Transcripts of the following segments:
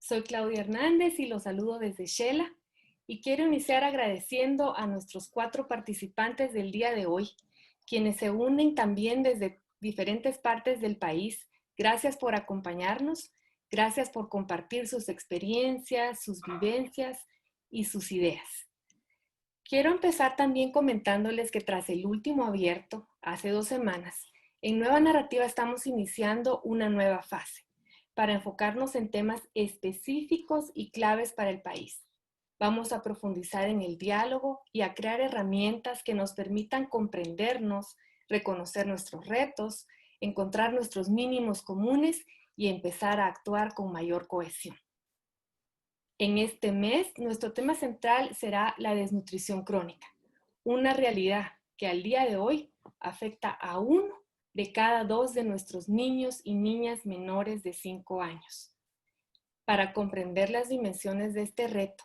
Soy Claudia Hernández y los saludo desde Shela y quiero iniciar agradeciendo a nuestros 4 participantes del día de hoy, quienes se unen también desde diferentes partes del país. Gracias por acompañarnos, gracias por compartir sus experiencias, sus vivencias y sus ideas. Quiero empezar también comentándoles que tras el último abierto, hace 2 semanas, en Nueva Narrativa estamos iniciando una nueva fase para enfocarnos en temas específicos y claves para el país. Vamos a profundizar en el diálogo y a crear herramientas que nos permitan comprendernos, reconocer nuestros retos, encontrar nuestros mínimos comunes y empezar a actuar con mayor cohesión. En este mes, nuestro tema central será la desnutrición crónica, una realidad que al día de hoy afecta a 1 de cada 2 de nuestros niños y niñas menores de 5 años. Para comprender las dimensiones de este reto,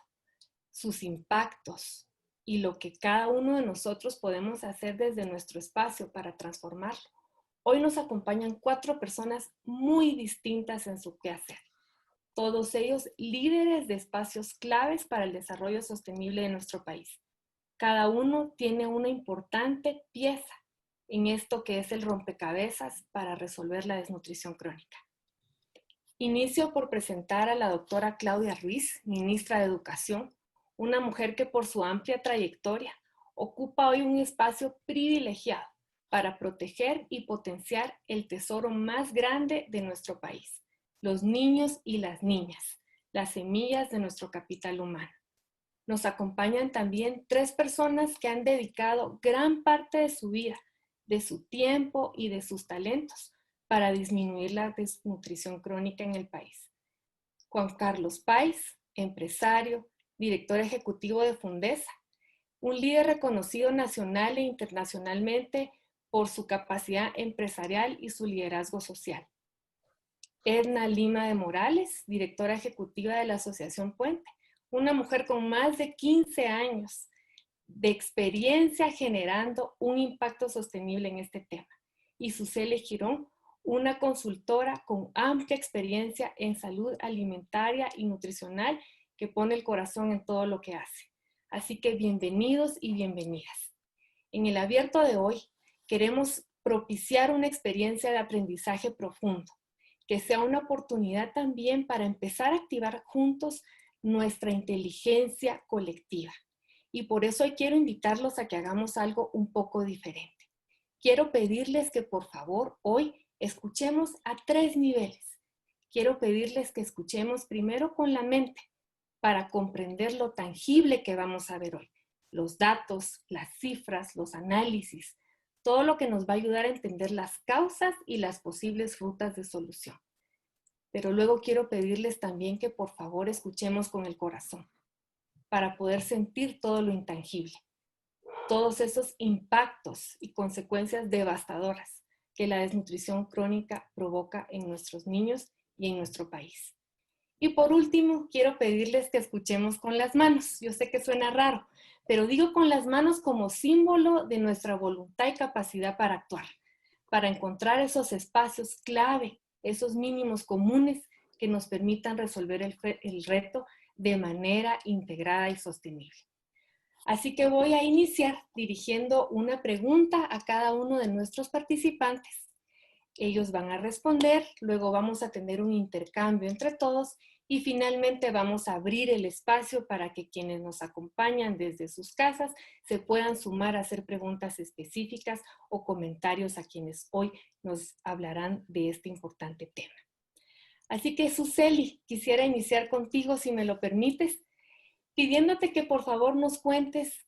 sus impactos y lo que cada uno de nosotros podemos hacer desde nuestro espacio para transformarlo, hoy nos acompañan 4 personas muy distintas en su quehacer. Todos ellos líderes de espacios claves para el desarrollo sostenible de nuestro país. Cada uno tiene una importante pieza en esto que es el rompecabezas para resolver la desnutrición crónica. Inicio por presentar a la doctora Claudia Ruiz, ministra de Educación, una mujer que por su amplia trayectoria ocupa hoy un espacio privilegiado para proteger y potenciar el tesoro más grande de nuestro país, los niños y las niñas, las semillas de nuestro capital humano. Nos acompañan también 3 personas que han dedicado gran parte de su vida, de su tiempo y de sus talentos para disminuir la desnutrición crónica en el país. Juan Carlos Páez, empresario, director ejecutivo de Fundesa, un líder reconocido nacional e internacionalmente por su capacidad empresarial y su liderazgo social. Edna Lima de Morales, directora ejecutiva de la Asociación Puente, una mujer con más de 15 años de experiencia generando un impacto sostenible en este tema. Y Susele Girón, una consultora con amplia experiencia en salud alimentaria y nutricional que pone el corazón en todo lo que hace. Así que bienvenidos y bienvenidas. En el abierto de hoy queremos propiciar una experiencia de aprendizaje profundo, que sea una oportunidad también para empezar a activar juntos nuestra inteligencia colectiva. Y por eso hoy quiero invitarlos a que hagamos algo un poco diferente. Quiero pedirles que por favor hoy escuchemos a 3 niveles. Quiero pedirles que escuchemos primero con la mente para comprender lo tangible que vamos a ver hoy. Los datos, las cifras, los análisis, todo lo que nos va a ayudar a entender las causas y las posibles rutas de solución. Pero luego quiero pedirles también que por favor escuchemos con el corazón para poder sentir todo lo intangible, todos esos impactos y consecuencias devastadoras que la desnutrición crónica provoca en nuestros niños y en nuestro país. Y por último, quiero pedirles que escuchemos con las manos. Yo sé que suena raro, pero digo con las manos como símbolo de nuestra voluntad y capacidad para actuar, para encontrar esos espacios clave, esos mínimos comunes que nos permitan resolver el reto de manera integrada y sostenible. Así que voy a iniciar dirigiendo una pregunta a cada uno de nuestros participantes. Ellos van a responder, luego vamos a tener un intercambio entre todos y finalmente vamos a abrir el espacio para que quienes nos acompañan desde sus casas se puedan sumar a hacer preguntas específicas o comentarios a quienes hoy nos hablarán de este importante tema. Así que Suseli, quisiera iniciar contigo si me lo permites, pidiéndote que por favor nos cuentes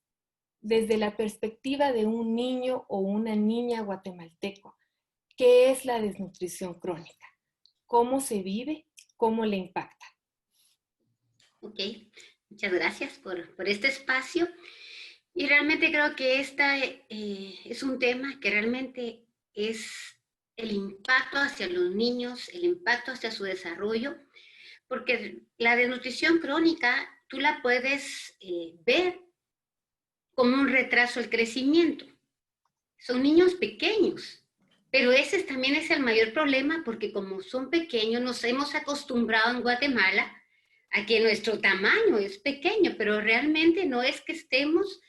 desde la perspectiva de un niño o una niña guatemalteco, ¿qué es la desnutrición crónica? ¿Cómo se vive? ¿Cómo le impacta? Ok, muchas gracias por este espacio. Y realmente creo que es un tema que realmente es el impacto hacia los niños, el impacto hacia su desarrollo, porque la desnutrición crónica tú la puedes ver como un retraso al crecimiento. Son niños pequeños, pero ese también es el mayor problema porque como son pequeños nos hemos acostumbrado en Guatemala a que nuestro tamaño es pequeño, pero realmente no es que estemos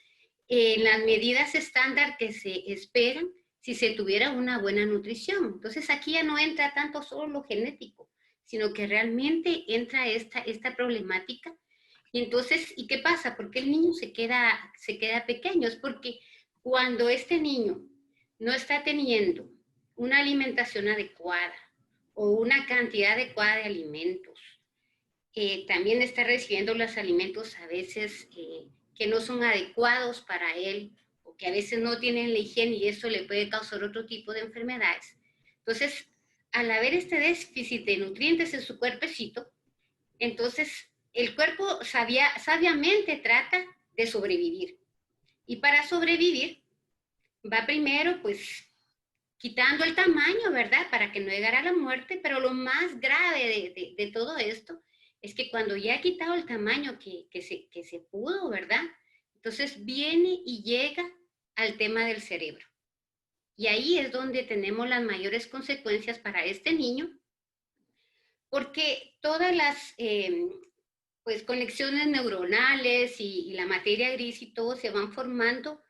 en las medidas estándar que se esperan si se tuviera una buena nutrición. Entonces aquí ya no entra tanto solo lo genético, sino que realmente entra esta problemática. Y entonces, ¿y qué pasa? ¿Por qué el niño se queda pequeño? Es porque cuando este niño no está teniendo una alimentación adecuada o una cantidad adecuada de alimentos, también está recibiendo los alimentos a veces que no son adecuados para él o que a veces no tienen la higiene y eso le puede causar otro tipo de enfermedades. Entonces, al haber este déficit de nutrientes en su cuerpecito, entonces el cuerpo sabiamente trata de sobrevivir. Y para sobrevivir, va primero pues quitando el tamaño, ¿verdad? Para que no llegara a la muerte, pero lo más grave de todo esto es que cuando ya ha quitado el tamaño que se pudo, ¿verdad? Entonces viene y llega al tema del cerebro. Y ahí es donde tenemos las mayores consecuencias para este niño, porque todas las pues, conexiones neuronales y la materia gris y todo se van formando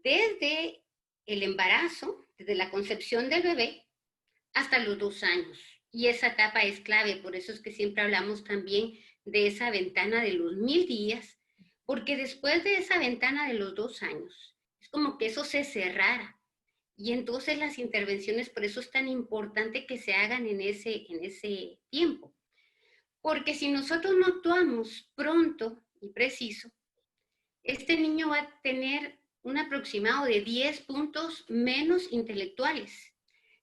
desde el embarazo, desde la concepción del bebé, hasta los 2 años. Y esa etapa es clave, por eso es que siempre hablamos también de esa ventana de los 1000 días, porque después de esa ventana de los 2 años, es como que eso se cerrara. Y entonces las intervenciones, por eso es tan importante que se hagan en ese tiempo. Porque si nosotros no actuamos pronto y preciso, este niño va a tener un aproximado de 10 puntos menos intelectuales.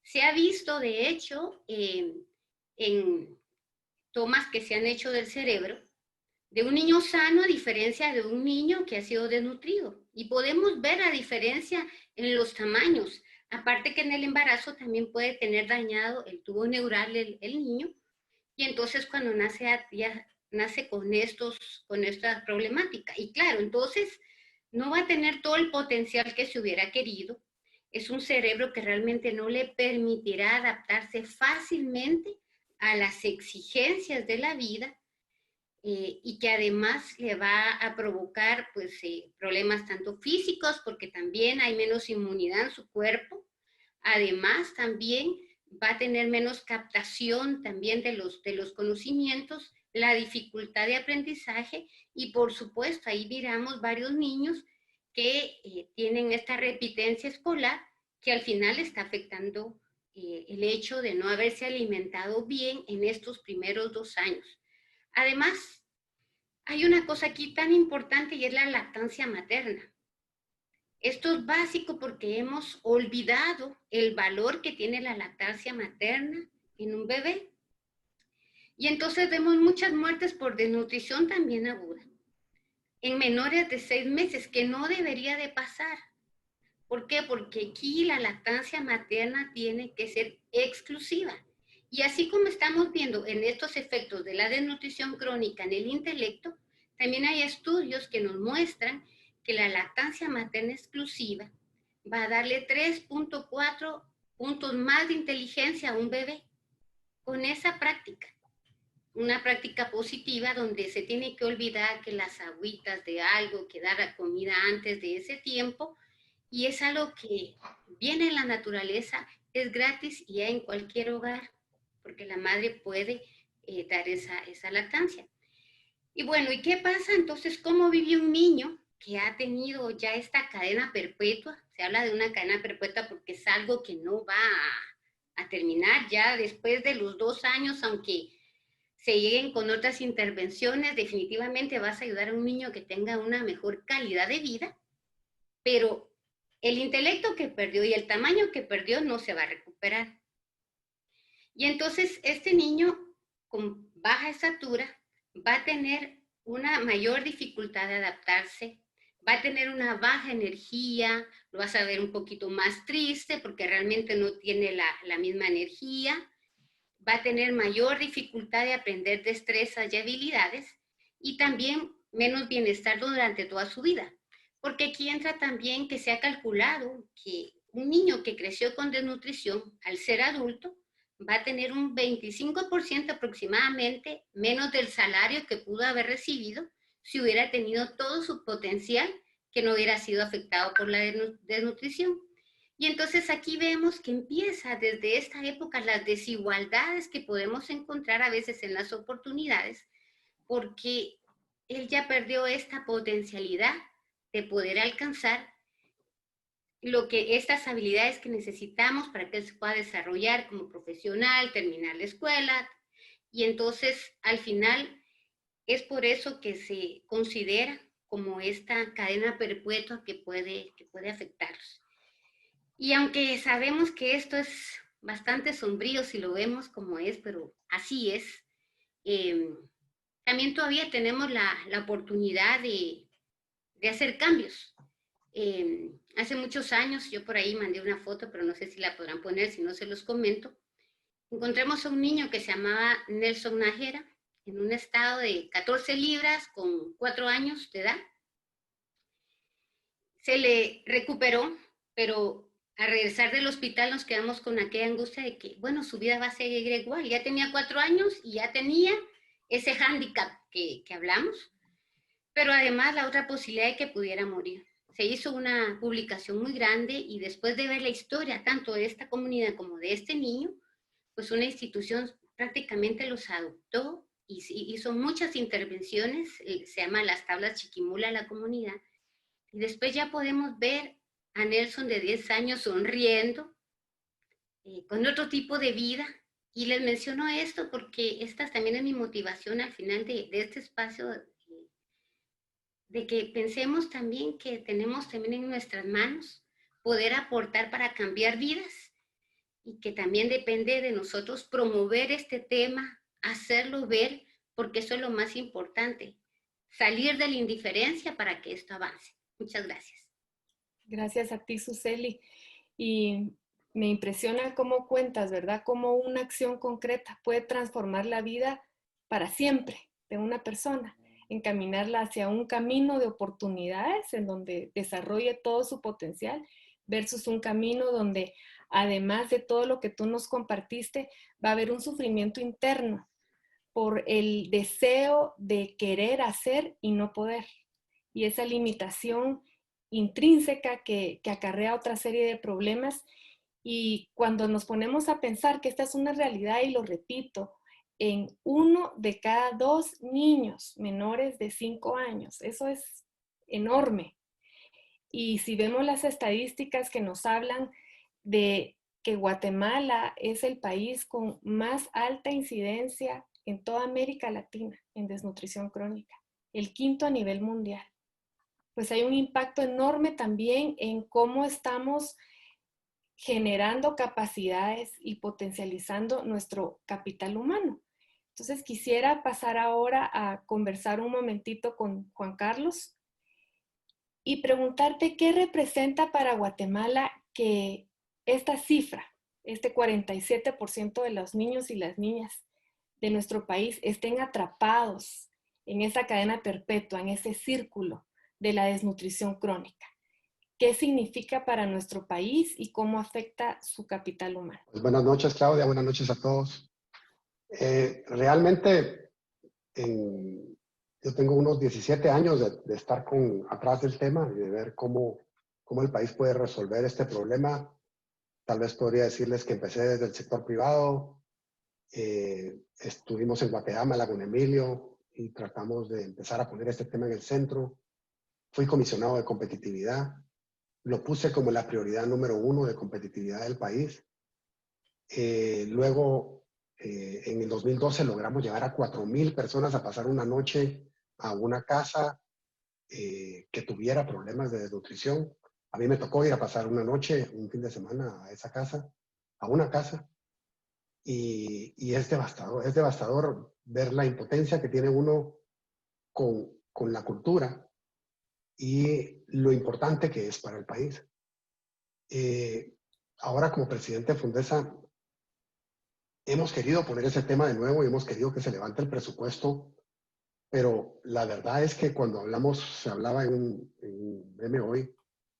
Se ha visto, de hecho, en tomas que se han hecho del cerebro, de un niño sano a diferencia de un niño que ha sido desnutrido. Y podemos ver la diferencia en los tamaños. Aparte que en el embarazo también puede tener dañado el tubo neural el niño. Y entonces cuando nace ya nace con esta problemática. Y claro, entonces no va a tener todo el potencial que se hubiera querido. Es un cerebro que realmente no le permitirá adaptarse fácilmente a las exigencias de la vida y que además le va a provocar pues, problemas tanto físicos, porque también hay menos inmunidad en su cuerpo. Además, también va a tener menos captación también de los conocimientos, la dificultad de aprendizaje y por supuesto ahí miramos varios niños que tienen esta repitencia escolar que al final está afectando el hecho de no haberse alimentado bien en estos primeros 2 años. Además, hay una cosa aquí tan importante y es la lactancia materna. Esto es básico porque hemos olvidado el valor que tiene la lactancia materna en un bebé. Y entonces vemos muchas muertes por desnutrición también aguda, en menores de 6 meses, que no debería de pasar. ¿Por qué? Porque aquí la lactancia materna tiene que ser exclusiva. Y así como estamos viendo en estos efectos de la desnutrición crónica en el intelecto, también hay estudios que nos muestran que la lactancia materna exclusiva va a darle 3.4 puntos más de inteligencia a un bebé con esa práctica. Una práctica positiva donde se tiene que olvidar que las agüitas de algo, que dar comida antes de ese tiempo, y es algo que viene en la naturaleza, es gratis y hay en cualquier hogar, porque la madre puede dar esa lactancia. Y bueno, ¿y qué pasa entonces? ¿Cómo vive un niño que ha tenido ya esta cadena perpetua? Se habla de una cadena perpetua porque es algo que no va a terminar ya después de los 2 años, aunque se lleguen con otras intervenciones, definitivamente vas a ayudar a un niño que tenga una mejor calidad de vida, pero el intelecto que perdió y el tamaño que perdió no se va a recuperar. Y entonces este niño con baja estatura va a tener una mayor dificultad de adaptarse, va a tener una baja energía, lo vas a ver un poquito más triste porque realmente no tiene la misma energía, va a tener mayor dificultad de aprender destrezas y habilidades y también menos bienestar durante toda su vida. Porque aquí entra también que se ha calculado que un niño que creció con desnutrición, al ser adulto, va a tener un 25% aproximadamente menos del salario que pudo haber recibido si hubiera tenido todo su potencial que no hubiera sido afectado por la desnutrición. Y entonces aquí vemos que empieza desde esta época las desigualdades que podemos encontrar a veces en las oportunidades, porque él ya perdió esta potencialidad de poder alcanzar estas habilidades que necesitamos para que él se pueda desarrollar como profesional, terminar la escuela. Y entonces, al final, es por eso que se considera como esta cadena perpetua que puede afectarlos. Y aunque sabemos que esto es bastante sombrío si lo vemos como es, pero así es, también todavía tenemos la oportunidad de hacer cambios. Hace muchos años, yo por ahí mandé una foto, pero no sé si la podrán poner, si no se los comento. Encontramos a un niño que se llamaba Nelson Nájera, en un estado de 14 libras, con 4 años de edad. Se le recuperó, pero al regresar del hospital nos quedamos con aquella angustia de que, bueno, su vida va a seguir igual. Ya tenía 4 años y ya tenía ese hándicap que hablamos, pero además la otra posibilidad de que pudiera morir. Se hizo una publicación muy grande y después de ver la historia tanto de esta comunidad como de este niño, pues una institución prácticamente los adoptó y hizo muchas intervenciones, se llama las tablas Chiquimula a la comunidad, y después ya podemos ver a Nelson de 10 años sonriendo, con otro tipo de vida. Y les menciono esto porque esta también es mi motivación al final de este espacio, de que pensemos también que tenemos también en nuestras manos poder aportar para cambiar vidas y que también depende de nosotros promover este tema, hacerlo ver, porque eso es lo más importante, salir de la indiferencia para que esto avance. Muchas gracias. Gracias a ti, Suseli. Y me impresiona cómo cuentas, ¿verdad? Cómo una acción concreta puede transformar la vida para siempre de una persona, encaminarla hacia un camino de oportunidades en donde desarrolle todo su potencial versus un camino donde, además de todo lo que tú nos compartiste, va a haber un sufrimiento interno por el deseo de querer hacer y no poder. Y esa limitación intrínseca que acarrea otra serie de problemas. Y cuando nos ponemos a pensar que esta es una realidad, y lo repito, en 1 de cada 2 niños menores de 5 años, eso es enorme. Y si vemos las estadísticas que nos hablan de que Guatemala es el país con más alta incidencia en toda América Latina en desnutrición crónica, el 5º a nivel mundial, pues hay un impacto enorme también en cómo estamos generando capacidades y potencializando nuestro capital humano. Entonces quisiera pasar ahora a conversar un momentito con Juan Carlos y preguntarte qué representa para Guatemala que esta cifra, este 47% de los niños y las niñas de nuestro país estén atrapados en esa cadena perpetua, en ese círculo de la desnutrición crónica. ¿Qué significa para nuestro país y cómo afecta su capital humano? Pues buenas noches, Claudia. Buenas noches a todos. Realmente, yo tengo unos 17 años de estar atrás del tema y de ver cómo el país puede resolver este problema. Tal vez podría decirles que empecé desde el sector privado. Estuvimos en Guatemala, Laguna Emilio, y tratamos de empezar a poner este tema en el centro. Fui comisionado de competitividad. Lo puse como la prioridad número 1 de competitividad del país. Luego, en el 2012 logramos llevar a 4,000 personas a pasar una noche a una casa que tuviera problemas de desnutrición. A mí me tocó ir a pasar una noche, un fin de semana a esa casa, a una casa, y es devastador ver la impotencia que tiene uno con la cultura y lo importante que es para el país. Ahora, como presidente de Fundesa, hemos querido poner ese tema de nuevo y hemos querido que se levante el presupuesto, pero la verdad es que cuando se hablaba en un meme hoy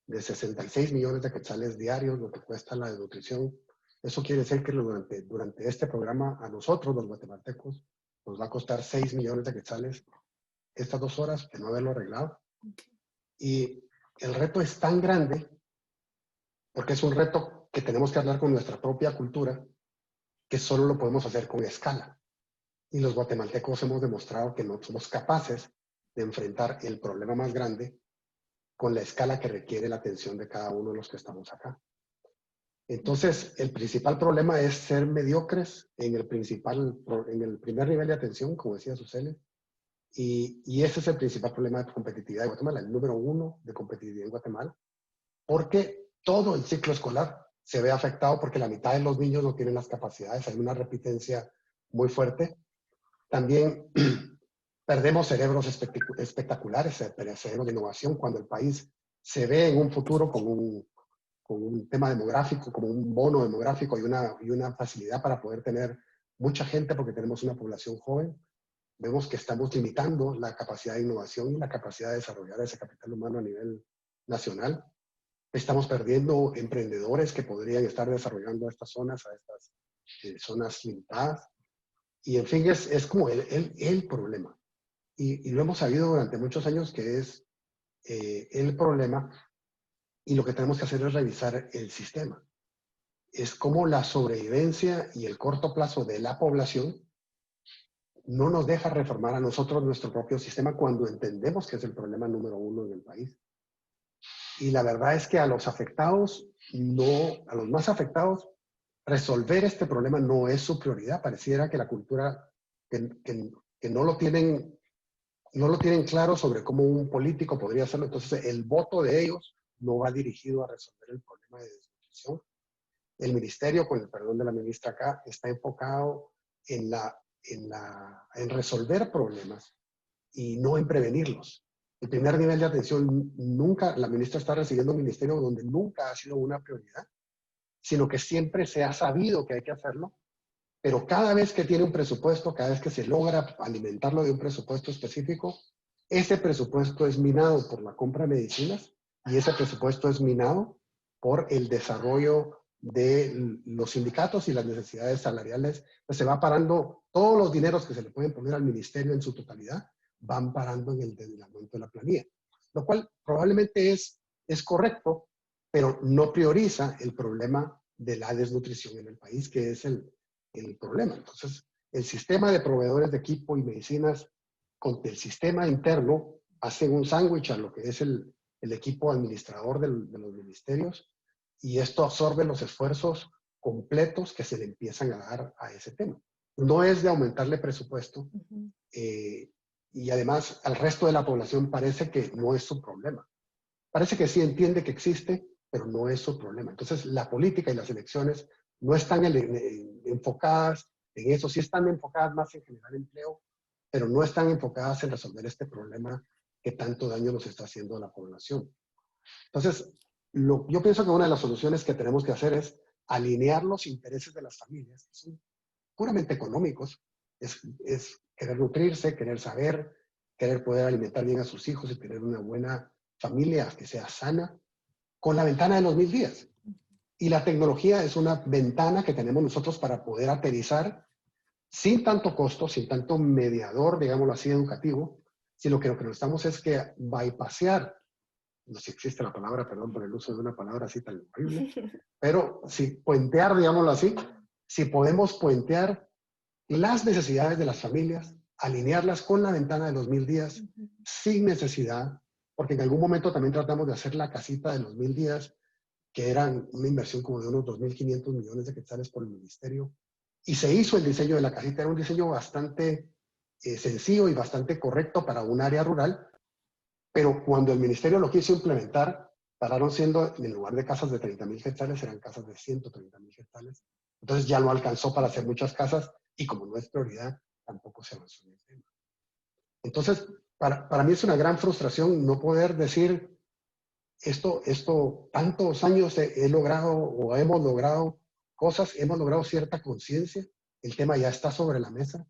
de 66 millones de quetzales diarios, lo que cuesta la desnutrición, Eso quiere decir que durante este programa a nosotros, los guatemaltecos, nos va a costar 6 millones de quetzales estas 2 horas de no haberlo arreglado. Y el reto es tan grande, porque es un reto que tenemos que hablar con nuestra propia cultura, que solo lo podemos hacer con escala. Y los guatemaltecos hemos demostrado que no somos capaces de enfrentar el problema más grande con la escala que requiere la atención de cada uno de los que estamos acá. Entonces, el principal problema es ser mediocres en el primer nivel de atención, como decía Susele, y ese es el principal problema de competitividad de Guatemala, el número 1 de competitividad en Guatemala, porque todo el ciclo escolar se ve afectado porque la mitad de los niños no tienen las capacidades, hay una repitencia muy fuerte. También perdemos cerebros espectaculares, cerebros de innovación, cuando el país se ve en un futuro con un tema demográfico, como un bono demográfico y una facilidad para poder tener mucha gente porque tenemos una población joven. Vemos que estamos limitando la capacidad de innovación y la capacidad de desarrollar ese capital humano a nivel nacional. Estamos perdiendo emprendedores que podrían estar desarrollando estas zonas, a estas zonas limitadas. Y en fin, es como el problema. Y lo hemos sabido durante muchos años que es el problema, y lo que tenemos que hacer es revisar el sistema. Es como la sobrevivencia y el corto plazo de la población no nos deja reformar a nosotros nuestro propio sistema cuando entendemos que es el problema número 1 en el país. Y la verdad es que a los más afectados, resolver este problema no es su prioridad. Pareciera que la cultura, que no lo tienen claro sobre cómo un político podría hacerlo. Entonces, el voto de ellos no va dirigido a resolver el problema de desnutrición. El ministerio, con el perdón de la ministra acá, está enfocado en resolver problemas y no en prevenirlos. El primer nivel de atención nunca, la ministra está recibiendo un ministerio donde nunca ha sido una prioridad, sino que siempre se ha sabido que hay que hacerlo, pero cada vez que tiene un presupuesto, cada vez que se logra alimentarlo de un presupuesto específico, ese presupuesto es minado por la compra de medicinas y ese presupuesto es minado por el desarrollo de los sindicatos y las necesidades salariales. Pues se va parando, todos los dineros que se le pueden poner al ministerio en su totalidad van parando en el aumento de la planilla, lo cual probablemente es correcto, pero no prioriza el problema de la desnutrición en el país, que es el problema. Entonces, el sistema de proveedores de equipo y medicinas con el sistema interno hacen un sándwich a lo que es el equipo administrador de los ministerios, y esto absorbe los esfuerzos completos que se le empiezan a dar a ese tema. No es de aumentarle presupuesto, y además al resto de la población parece que no es su problema. Parece que sí entiende que existe, pero no es su problema. Entonces, la política y las elecciones no están enfocadas en eso, sí están enfocadas más en generar empleo, pero no están enfocadas en resolver este problema que tanto daño nos está haciendo a la población. Entonces, yo pienso que una de las soluciones que tenemos que hacer es alinear los intereses de las familias, que son puramente económicos, es querer nutrirse, querer saber, querer poder alimentar bien a sus hijos y tener una buena familia que sea sana, con la ventana de los 1000 días. Y la tecnología es una ventana que tenemos nosotros para poder aterrizar sin tanto costo, sin tanto mediador, digámoslo así, educativo, sino que lo que necesitamos es que bypassear, no sé si existe la palabra, perdón por el uso de una palabra así tan horrible, pero si puentear, digámoslo así, si podemos puentear las necesidades de las familias, alinearlas con la ventana de los 1000 días, sin necesidad, porque en algún momento también tratamos de hacer la casita de los 1000 días, que eran una inversión como de unos 2.500 millones de quetzales por el ministerio, y se hizo el diseño de la casita. Era un diseño bastante sencillo y bastante correcto para un área rural, pero cuando el ministerio lo quiso implementar, pararon siendo, en lugar de casas de 30.000 quetzales, eran casas de 130.000 quetzales. Entonces ya no alcanzó para hacer muchas casas, y como no es prioridad, tampoco se avanzó en el tema. Entonces, para mí es una gran frustración no poder decir, esto tantos años he logrado o hemos logrado cosas, hemos logrado cierta conciencia, el tema ya está sobre la mesa,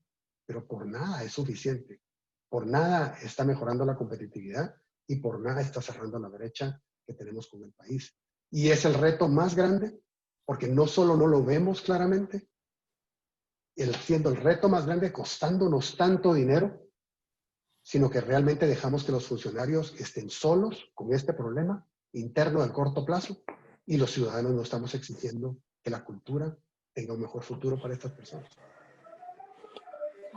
pero por nada es suficiente, por nada está mejorando la competitividad y por nada está cerrando la brecha que tenemos con el país. Y es el reto más grande porque no solo no lo vemos claramente, siendo el reto más grande, costándonos tanto dinero, sino que realmente dejamos que los funcionarios estén solos con este problema interno del corto plazo y los ciudadanos no estamos exigiendo que la cultura tenga un mejor futuro para estas personas.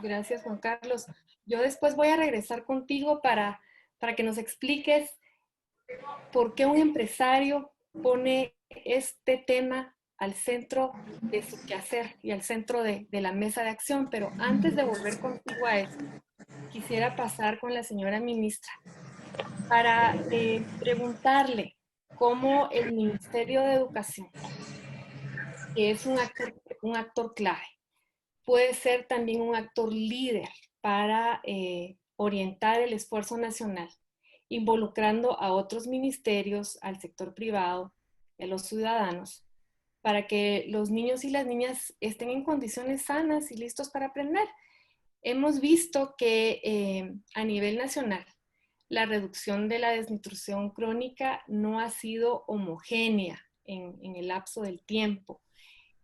Gracias, Juan Carlos. Yo después voy a regresar contigo para que nos expliques por qué un empresario pone este tema al centro de su quehacer y al centro de la mesa de acción. Pero antes de volver contigo a eso, quisiera pasar con la señora ministra para preguntarle cómo el Ministerio de Educación, que es un actor clave, puede ser también un actor líder para orientar el esfuerzo nacional, involucrando a otros ministerios, al sector privado, a los ciudadanos, para que los niños y las niñas estén en condiciones sanas y listos para aprender. Hemos visto que a nivel nacional la reducción de la desnutrición crónica no ha sido homogénea en el lapso del tiempo.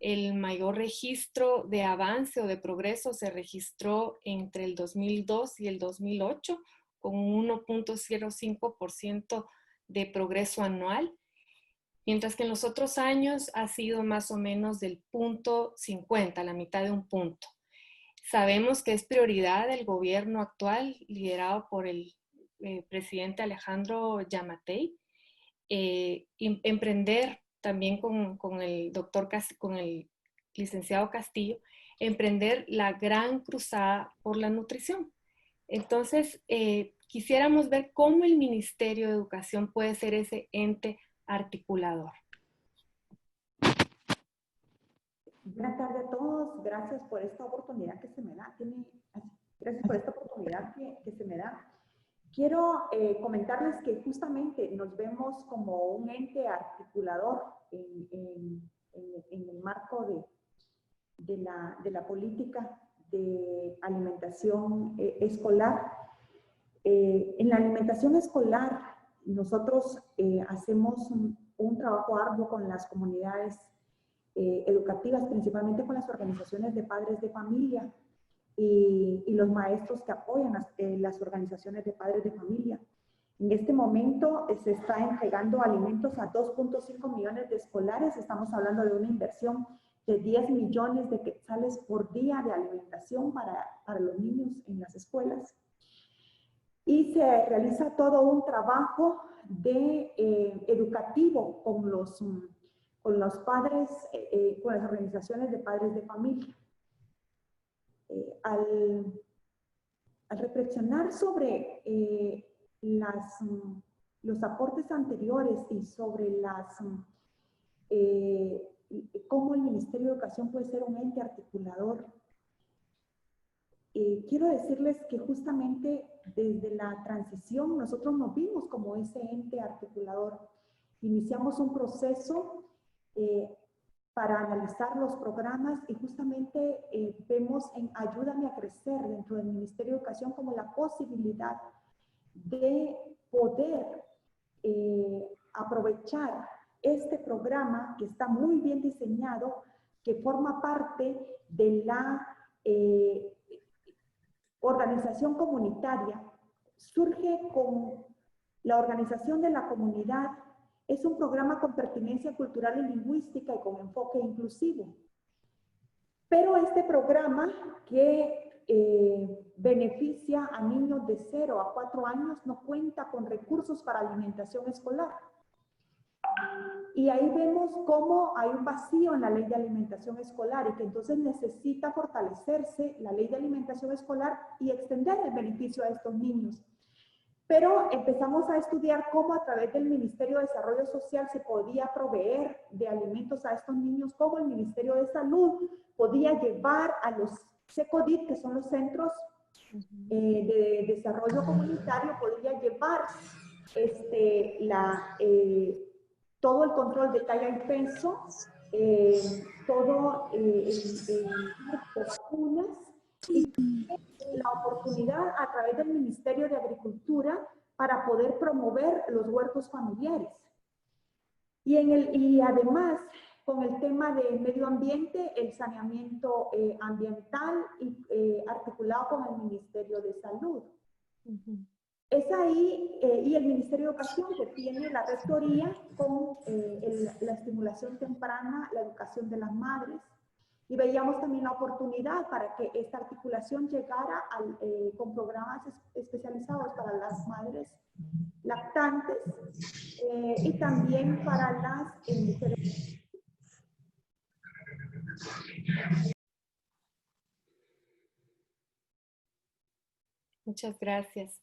El mayor registro de avance o de progreso se registró entre el 2002 y el 2008, con un 1.05% de progreso anual, mientras que en los otros años ha sido más o menos del 0.50, la mitad de un punto. Sabemos que es prioridad del gobierno actual, liderado por el presidente Alejandro Giammattei, emprender también con el licenciado Castillo, emprender la gran cruzada por la nutrición. Entonces, quisiéramos ver cómo el Ministerio de Educación puede ser ese ente articulador. Buenas tardes a todos, gracias por esta oportunidad que se me da. Gracias por esta oportunidad que se me da. Quiero comentarles que justamente nos vemos como un ente articulador en el marco de la política de alimentación escolar. En la alimentación escolar, nosotros hacemos un trabajo arduo con las comunidades educativas, principalmente con las organizaciones de padres de familia y los maestros que apoyan las organizaciones de padres de familia. En este momento se está entregando alimentos a 2.5 millones de escolares. Estamos hablando de una inversión de 10 millones de quetzales por día de alimentación para los niños en las escuelas. Y se realiza todo un trabajo educativo con los padres, con las organizaciones de padres de familia. Al reflexionar sobre los aportes anteriores y sobre cómo el Ministerio de Educación puede ser un ente articulador, quiero decirles que justamente desde la transición nosotros nos vimos como ese ente articulador. Iniciamos un proceso para analizar los programas y justamente vemos en Ayúdame a Crecer dentro del Ministerio de Educación como la posibilidad de poder aprovechar este programa que está muy bien diseñado, que forma parte de la organización comunitaria, surge con la organización de la comunidad. Es un programa con pertinencia cultural y lingüística y con enfoque inclusivo. Pero este programa que beneficia a niños de 0 a 4 años no cuenta con recursos para alimentación escolar. Y ahí vemos cómo hay un vacío en la ley de alimentación escolar y que entonces necesita fortalecerse la ley de alimentación escolar y extender el beneficio a estos niños. Pero empezamos a estudiar cómo a través del Ministerio de Desarrollo Social se podía proveer de alimentos a estos niños, cómo el Ministerio de Salud podía llevar a los CECODIT, que son los centros de desarrollo comunitario, podía llevar todo el control de talla y peso, todo vacunas y la oportunidad a través del Ministerio de Agricultura para poder promover los huertos familiares. Y además con el tema de medio ambiente, el saneamiento ambiental y articulado con el Ministerio de Salud. Es ahí, y el Ministerio de Educación, que tiene la rectoría con la estimulación temprana, la educación de las madres. Y veíamos también la oportunidad para que esta articulación llegara con programas especializados para las madres lactantes y también para las mujeres. Muchas gracias.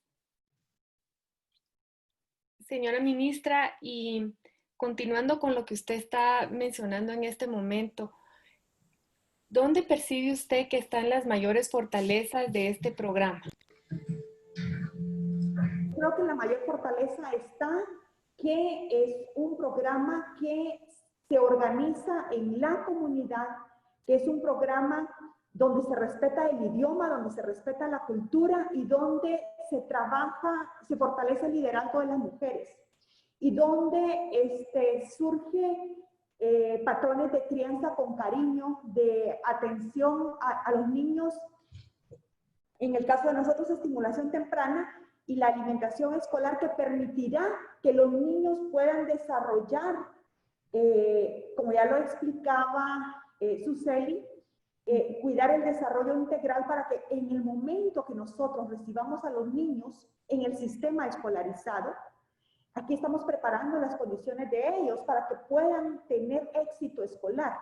Señora ministra, y continuando con lo que usted está mencionando en este momento, ¿dónde percibe usted que están las mayores fortalezas de este programa? Creo que la mayor fortaleza está que es un programa que se organiza en la comunidad, que es un programa donde se respeta el idioma, donde se respeta la cultura y donde se trabaja, se fortalece el liderazgo de las mujeres y donde surge patrones de crianza con cariño, de atención a los niños. En el caso de nosotros, estimulación temprana y la alimentación escolar que permitirá que los niños puedan desarrollar, como ya lo explicaba Suseli, cuidar el desarrollo integral para que en el momento que nosotros recibamos a los niños en el sistema escolarizado, aquí estamos preparando las condiciones de ellos para que puedan tener éxito escolar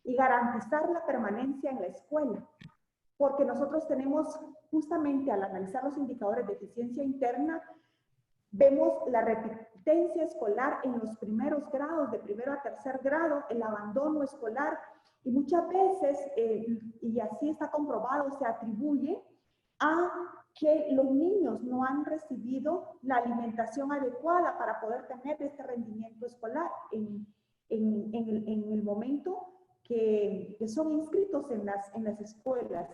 y garantizar la permanencia en la escuela. Porque nosotros tenemos, justamente al analizar los indicadores de eficiencia interna, vemos la repitencia escolar en los primeros grados, de primero a tercer grado, el abandono escolar, y muchas veces, y así está comprobado, se atribuye a que los niños no han recibido la alimentación adecuada para poder tener este rendimiento escolar en el momento que son inscritos en las escuelas.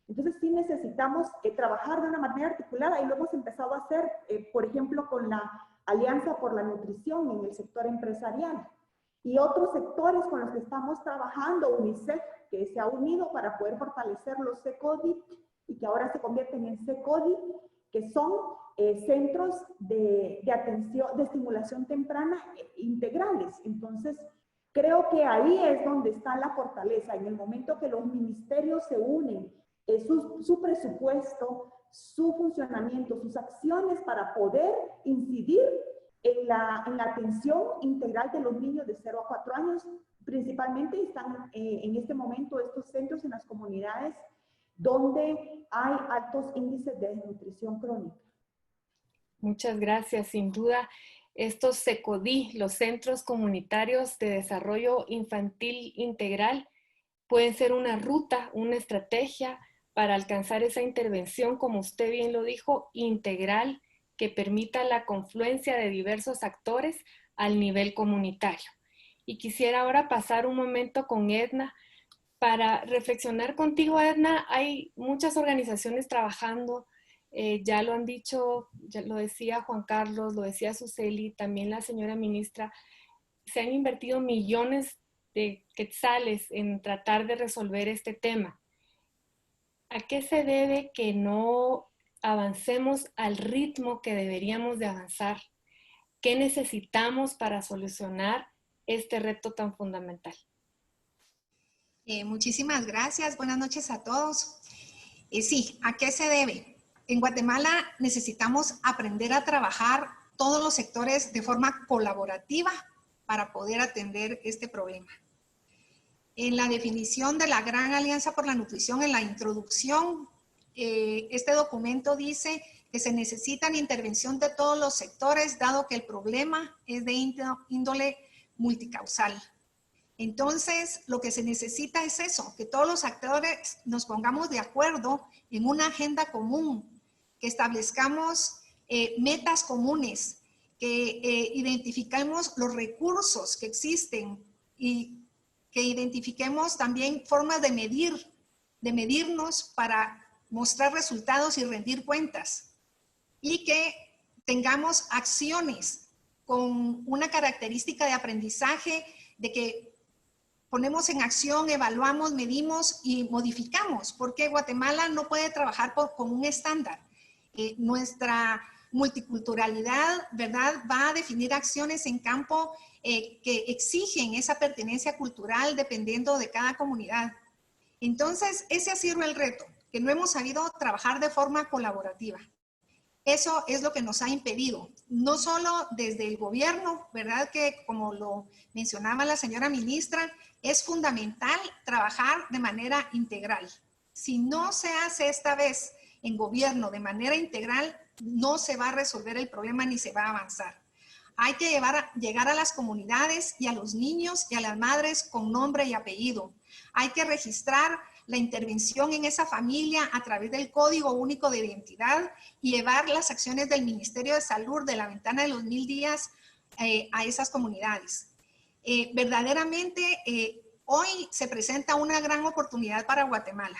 Entonces sí necesitamos trabajar de una manera articulada y lo hemos empezado a hacer, por ejemplo, con la Alianza por la Nutrición en el sector empresarial y otros sectores con los que estamos trabajando, UNICEF, que se ha unido para poder fortalecer los CECODI y que ahora se convierten en CECODI, que son centros de atención, de estimulación temprana integrales. Entonces, creo que ahí es donde está la fortaleza, en el momento que los ministerios se unen, su presupuesto, su funcionamiento, sus acciones para poder incidir en la atención integral de los niños de 0 a 4 años. Principalmente están en este momento estos centros en las comunidades donde hay altos índices de desnutrición crónica. Muchas gracias. Sin duda, estos CECODI, los Centros Comunitarios de Desarrollo Infantil Integral, pueden ser una ruta, una estrategia para alcanzar esa intervención, como usted bien lo dijo, integral, que permita la confluencia de diversos actores al nivel comunitario. Y quisiera ahora pasar un momento con Edna para reflexionar contigo, Edna. Hay muchas organizaciones trabajando, ya lo han dicho, ya lo decía Juan Carlos, lo decía Suseli, también la señora ministra, se han invertido millones de quetzales en tratar de resolver este tema. ¿A qué se debe que no avancemos al ritmo que deberíamos de avanzar? ¿Qué necesitamos para solucionar este reto tan fundamental? Muchísimas gracias. Buenas noches a todos. Sí, ¿a qué se debe? En Guatemala necesitamos aprender a trabajar todos los sectores de forma colaborativa para poder atender este problema. En la definición de la Gran Alianza por la Nutrición, en la introducción, este documento dice que se necesita la intervención de todos los sectores, dado que el problema es de índole multicausal. Entonces, lo que se necesita es eso, que todos los actores nos pongamos de acuerdo en una agenda común, que establezcamos metas comunes, que identifiquemos los recursos que existen y que identifiquemos también formas de medirnos para mostrar resultados y rendir cuentas, y que tengamos acciones con una característica de aprendizaje, de que ponemos en acción, evaluamos, medimos y modificamos, porque Guatemala no puede trabajar con un estándar. Nuestra multiculturalidad, ¿verdad?, va a definir acciones en campo que exigen esa pertenencia cultural dependiendo de cada comunidad. Entonces, ese ha sido el reto, que no hemos sabido trabajar de forma colaborativa. Eso es lo que nos ha impedido, no solo desde el gobierno, ¿verdad?, que como lo mencionaba la señora ministra, es fundamental trabajar de manera integral. Si no se hace esta vez en gobierno de manera integral, no se va a resolver el problema ni se va a avanzar. Hay que llegar a las comunidades y a los niños y a las madres con nombre y apellido. Hay que registrar la intervención en esa familia a través del Código Único de Identidad y llevar las acciones del Ministerio de Salud de la ventana de los 1000 días a esas comunidades. Verdaderamente, hoy se presenta una gran oportunidad para Guatemala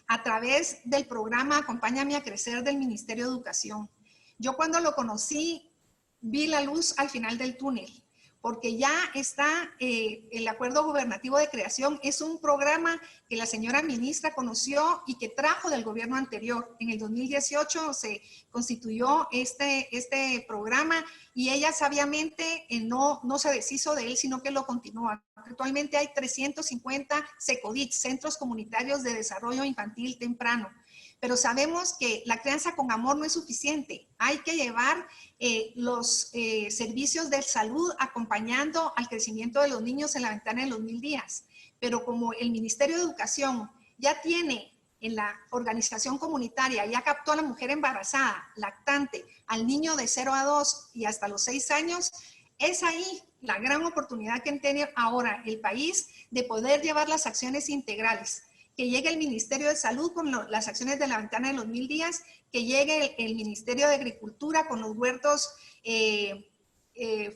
a través del programa Acompáñame a Crecer del Ministerio de Educación. Yo cuando lo conocí, vi la luz al final del túnel, porque ya está el acuerdo gubernativo de creación. Es un programa que la señora ministra conoció y que trajo del gobierno anterior. En el 2018 se constituyó este programa y ella sabiamente no se deshizo de él, sino que lo continúa. Actualmente hay 350 CECODIT, Centros Comunitarios de Desarrollo Infantil Temprano. Pero sabemos que la crianza con amor no es suficiente. Hay que llevar los servicios de salud acompañando al crecimiento de los niños en la ventana de los 1000 días. Pero como el Ministerio de Educación ya tiene en la organización comunitaria, ya captó a la mujer embarazada, lactante, al niño de 0 a 2 y hasta los 6 años, es ahí la gran oportunidad que tiene ahora el país de poder llevar las acciones integrales. Que llegue el Ministerio de Salud con las acciones de la ventana de los 1000 días, que llegue el Ministerio de Agricultura con los huertos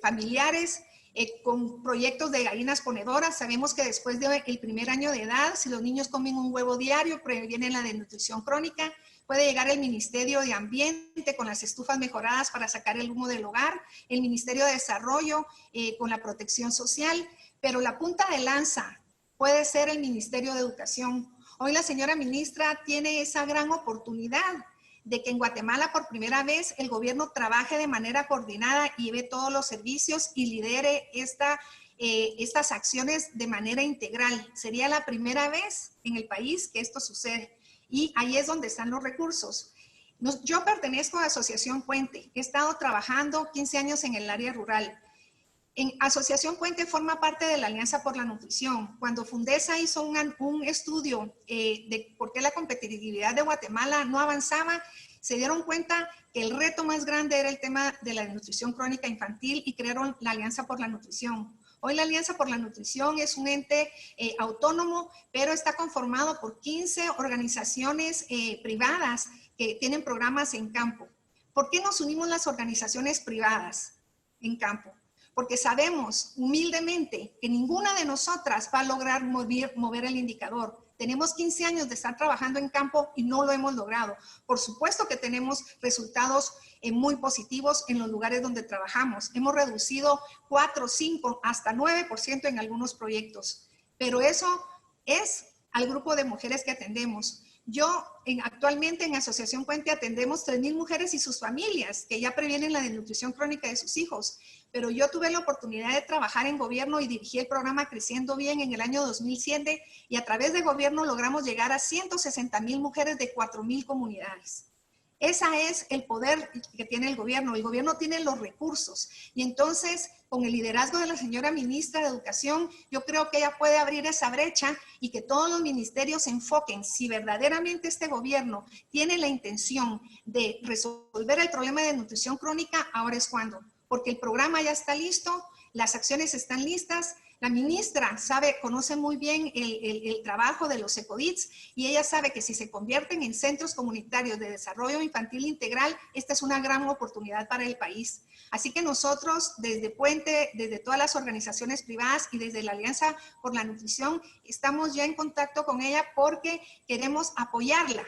familiares, con proyectos de gallinas ponedoras. Sabemos que después del primer año de edad, si los niños comen un huevo diario, previenen la desnutrición crónica. Puede llegar el Ministerio de Ambiente con las estufas mejoradas para sacar el humo del hogar, el Ministerio de Desarrollo con la protección social, pero la punta de lanza puede ser el Ministerio de Educación. Hoy la señora ministra tiene esa gran oportunidad de que en Guatemala por primera vez el gobierno trabaje de manera coordinada y lleve todos los servicios y lidere estas acciones de manera integral. Sería la primera vez en el país que esto sucede y ahí es donde están los recursos. Yo pertenezco a la Asociación Puente, he estado trabajando 15 años en el área rural. En Asociación Puente forma parte de la Alianza por la Nutrición. Cuando Fundesa hizo un estudio de por qué la competitividad de Guatemala no avanzaba, se dieron cuenta que el reto más grande era el tema de la desnutrición crónica infantil y crearon la Alianza por la Nutrición. Hoy la Alianza por la Nutrición es un ente autónomo, pero está conformado por 15 organizaciones privadas que tienen programas en campo. ¿Por qué nos unimos las organizaciones privadas en campo? Porque sabemos humildemente que ninguna de nosotras va a lograr mover el indicador. Tenemos 15 años de estar trabajando en campo y no lo hemos logrado. Por supuesto que tenemos resultados muy positivos en los lugares donde trabajamos. Hemos reducido 4, 5, hasta 9% en algunos proyectos. Pero eso es al grupo de mujeres que atendemos. Actualmente en Asociación Puente atendemos 3,000 mujeres y sus familias que ya previenen la desnutrición crónica de sus hijos. Pero yo tuve la oportunidad de trabajar en gobierno y dirigí el programa Creciendo Bien en el año 2007 y a través de gobierno logramos llegar a 160,000 mujeres de 4,000 comunidades. Ese es el poder que tiene el gobierno. El gobierno tiene los recursos y entonces con el liderazgo de la señora ministra de Educación, yo creo que ella puede abrir esa brecha y que todos los ministerios se enfoquen. Si verdaderamente este gobierno tiene la intención de resolver el problema de nutrición crónica, ahora es cuando. Porque el programa ya está listo, las acciones están listas, la ministra conoce muy bien el trabajo de los CECODITs y ella sabe que si se convierten en centros comunitarios de desarrollo infantil integral, esta es una gran oportunidad para el país. Así que nosotros desde Puente, desde todas las organizaciones privadas y desde la Alianza por la Nutrición, estamos ya en contacto con ella porque queremos apoyarla,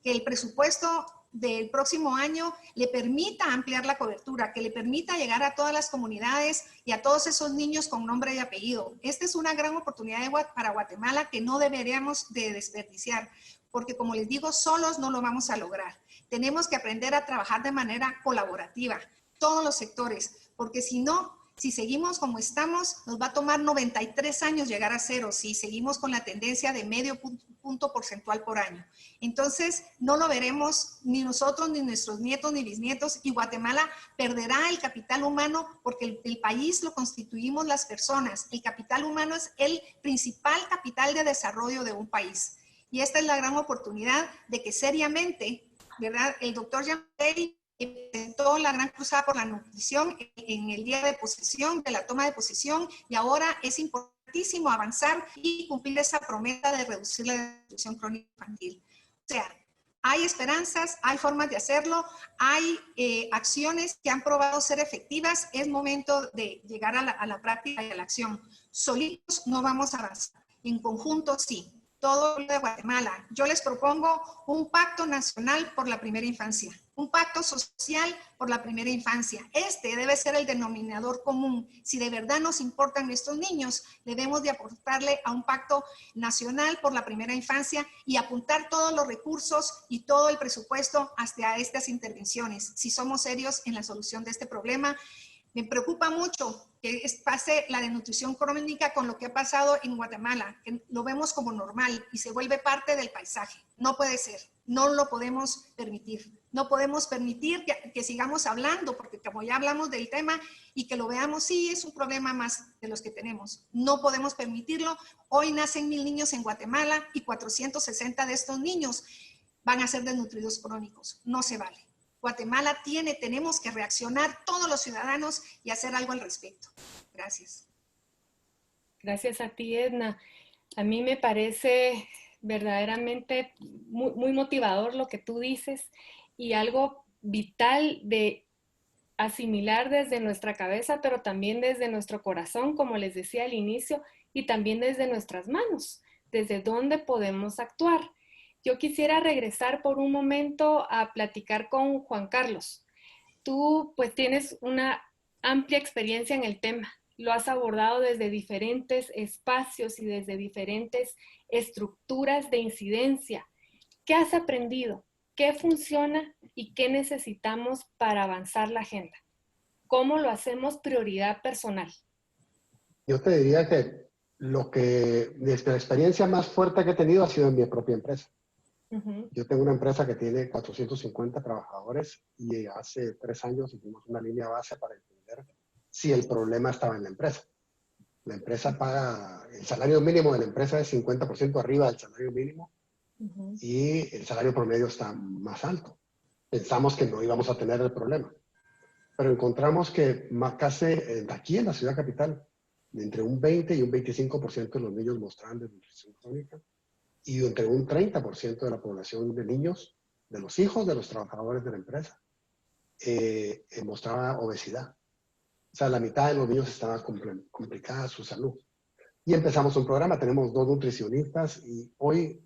que el presupuesto del próximo año le permita ampliar la cobertura, que le permita llegar a todas las comunidades y a todos esos niños con nombre y apellido. Esta es una gran oportunidad para Guatemala que no deberíamos de desperdiciar, porque como les digo, solos no lo vamos a lograr. Tenemos que aprender a trabajar de manera colaborativa, todos los sectores, porque si no, si seguimos como estamos, nos va a tomar 93 años llegar a cero si seguimos con la tendencia de medio punto porcentual por año. Entonces, no lo veremos ni nosotros, ni nuestros nietos, ni bisnietos, y Guatemala perderá el capital humano porque el país lo constituimos las personas. El capital humano es el principal capital de desarrollo de un país. Y esta es la gran oportunidad de que seriamente, ¿verdad? El doctor Jean-Pierre presentó la gran cruzada por la nutrición en el día de posesión, de la toma de posesión, y ahora es importantísimo avanzar y cumplir esa promesa de reducir la desnutrición crónica infantil. O sea, hay esperanzas, hay formas de hacerlo, hay acciones que han probado ser efectivas. Es momento de llegar a la práctica y a la acción. Solitos no vamos a avanzar, en conjunto sí. Todo de Guatemala. Yo les propongo un pacto nacional por la primera infancia, un pacto social por la primera infancia. Este debe ser el denominador común. Si de verdad nos importan nuestros niños, debemos de aportarle a un pacto nacional por la primera infancia y apuntar todos los recursos y todo el presupuesto hacia estas intervenciones, si somos serios en la solución de este problema. Me preocupa mucho que pase la desnutrición crónica con lo que ha pasado en Guatemala, que lo vemos como normal y se vuelve parte del paisaje. No puede ser, no lo podemos permitir. No podemos permitir que sigamos hablando, porque como ya hablamos del tema y que lo veamos, sí, es un problema más de los que tenemos. No podemos permitirlo. Hoy nacen 1000 niños en Guatemala y 460 de estos niños van a ser desnutridos crónicos. No se vale. Guatemala tenemos que reaccionar todos los ciudadanos y hacer algo al respecto. Gracias. Gracias a ti, Edna. A mí me parece verdaderamente muy motivador lo que tú dices y algo vital de asimilar desde nuestra cabeza, pero también desde nuestro corazón, como les decía al inicio, y también desde nuestras manos, desde dónde podemos actuar. Yo quisiera regresar por un momento a platicar con Juan Carlos. Tú pues tienes una amplia experiencia en el tema. Lo has abordado desde diferentes espacios y desde diferentes estructuras de incidencia. ¿Qué has aprendido? ¿Qué funciona y qué necesitamos para avanzar la agenda? ¿Cómo lo hacemos prioridad personal? Yo te diría que desde la experiencia más fuerte que he tenido ha sido en mi propia empresa. Yo tengo una empresa que tiene 450 trabajadores y hace 3 años hicimos una línea base para entender si el problema estaba en la empresa. La empresa paga, el salario mínimo de la empresa es 50% arriba del salario mínimo y el salario promedio está más alto. Pensamos que no íbamos a tener el problema, pero encontramos que casi aquí en la ciudad capital, entre un 20 y un 25% de los niños mostraban desnutrición crónica. Y entre un 30% de la población de niños, de los hijos de los trabajadores de la empresa, mostraba obesidad. O sea, la mitad de los niños estaba complicada su salud. Y empezamos un programa, tenemos 2 nutricionistas y hoy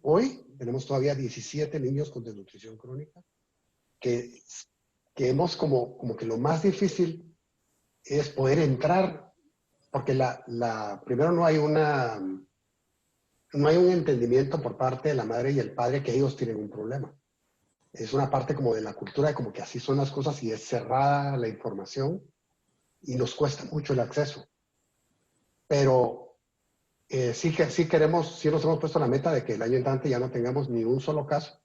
tenemos todavía 17 niños con desnutrición crónica, que hemos como que lo más difícil es poder entrar, porque primero no hay un entendimiento por parte de la madre y el padre que ellos tienen un problema. Es una parte como de la cultura, de como que así son las cosas y es cerrada la información y nos cuesta mucho el acceso. Pero sí nos hemos puesto la meta de que el año entrante ya no tengamos ni un solo caso.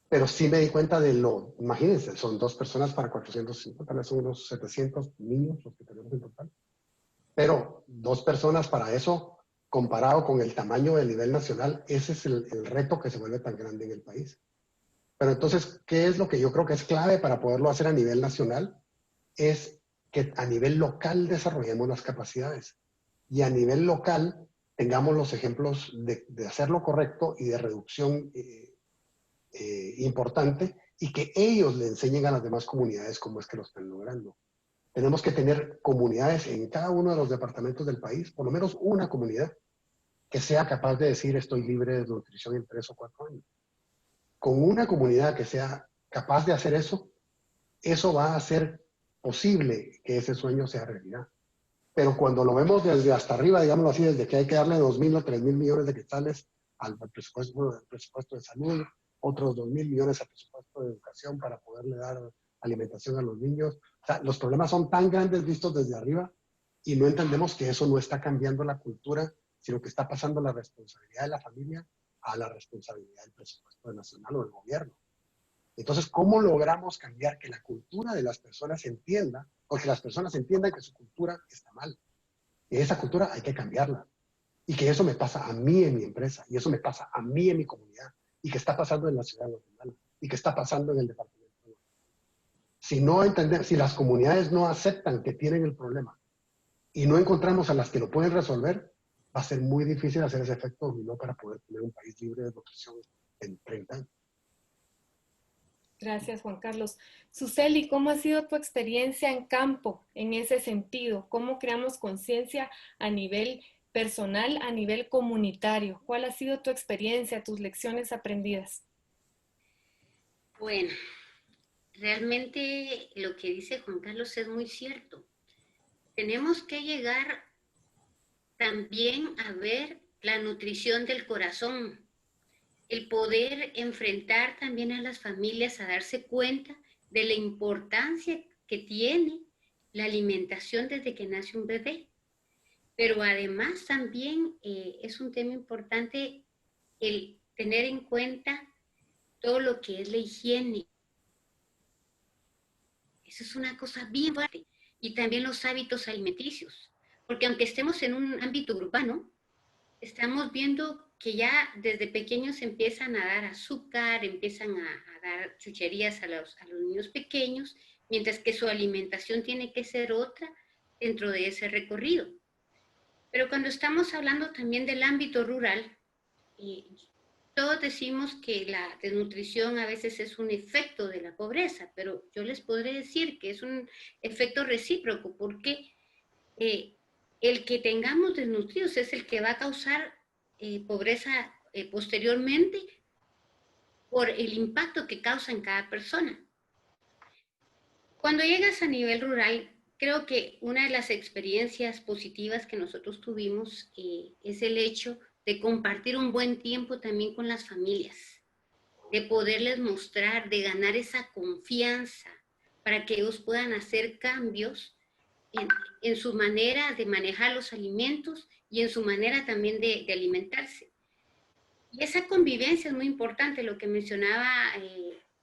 Pero sí me di cuenta imagínense, son 2 personas para 450, tal vez son unos 700 niños los que tenemos en total. Pero 2 personas para eso, comparado con el tamaño del nivel nacional, ese es el reto que se vuelve tan grande en el país. Pero entonces, ¿qué es lo que yo creo que es clave para poderlo hacer a nivel nacional? Es que a nivel local desarrollemos las capacidades y a nivel local tengamos los ejemplos de hacerlo correcto y de reducción importante y que ellos le enseñen a las demás comunidades cómo es que lo están logrando. Tenemos que tener comunidades en cada uno de los departamentos del país, por lo menos una comunidad que sea capaz de decir estoy libre de nutrición en 3 o 4 años. Con una comunidad que sea capaz de hacer eso, eso va a hacer posible que ese sueño sea realidad. Pero cuando lo vemos desde hasta arriba, digámoslo así, desde que hay que darle 2.000 o 3.000 millones de quetzales al presupuesto de salud, otros 2.000 millones al presupuesto de educación para poderle dar alimentación a los niños. O sea, los problemas son tan grandes vistos desde arriba y no entendemos que eso no está cambiando la cultura, sino que está pasando la responsabilidad de la familia a la responsabilidad del presupuesto nacional o del gobierno. Entonces, ¿cómo logramos cambiar que la cultura de las personas entienda, o que las personas entiendan que su cultura está mal? Y esa cultura hay que cambiarla. Y que eso me pasa a mí en mi empresa, y eso me pasa a mí en mi comunidad, y que está pasando en la ciudad de Guatemala, y que está pasando en el departamento. Si no entendemos, si las comunidades no aceptan que tienen el problema y no encontramos a las que lo pueden resolver, va a ser muy difícil hacer ese efecto dominó para poder tener un país libre de nutrición en 30 años. Gracias, Juan Carlos. Suseli, ¿cómo ha sido tu experiencia en campo en ese sentido? ¿Cómo creamos conciencia a nivel personal, a nivel comunitario? ¿Cuál ha sido tu experiencia, tus lecciones aprendidas? Bueno, realmente lo que dice Juan Carlos es muy cierto. Tenemos que llegar también a ver la nutrición del corazón, el poder enfrentar también a las familias a darse cuenta de la importancia que tiene la alimentación desde que nace un bebé. Pero además también es un tema importante el tener en cuenta todo lo que es la higiene. Eso es una cosa bien fuerte. Y también los hábitos alimenticios. Porque aunque estemos en un ámbito urbano, estamos viendo que ya desde pequeños empiezan a dar azúcar, empiezan a dar chucherías a los niños pequeños, mientras que su alimentación tiene que ser otra dentro de ese recorrido. Pero cuando estamos hablando también del ámbito rural, todos decimos que la desnutrición a veces es un efecto de la pobreza, pero yo les podré decir que es un efecto recíproco, porque el que tengamos desnutridos es el que va a causar pobreza posteriormente por el impacto que causa en cada persona. Cuando llegas a nivel rural, creo que una de las experiencias positivas que nosotros tuvimos es el hecho de compartir un buen tiempo también con las familias, de poderles mostrar, de ganar esa confianza para que ellos puedan hacer cambios en su manera de manejar los alimentos y en su manera también de alimentarse. Y esa convivencia es muy importante, lo que mencionaba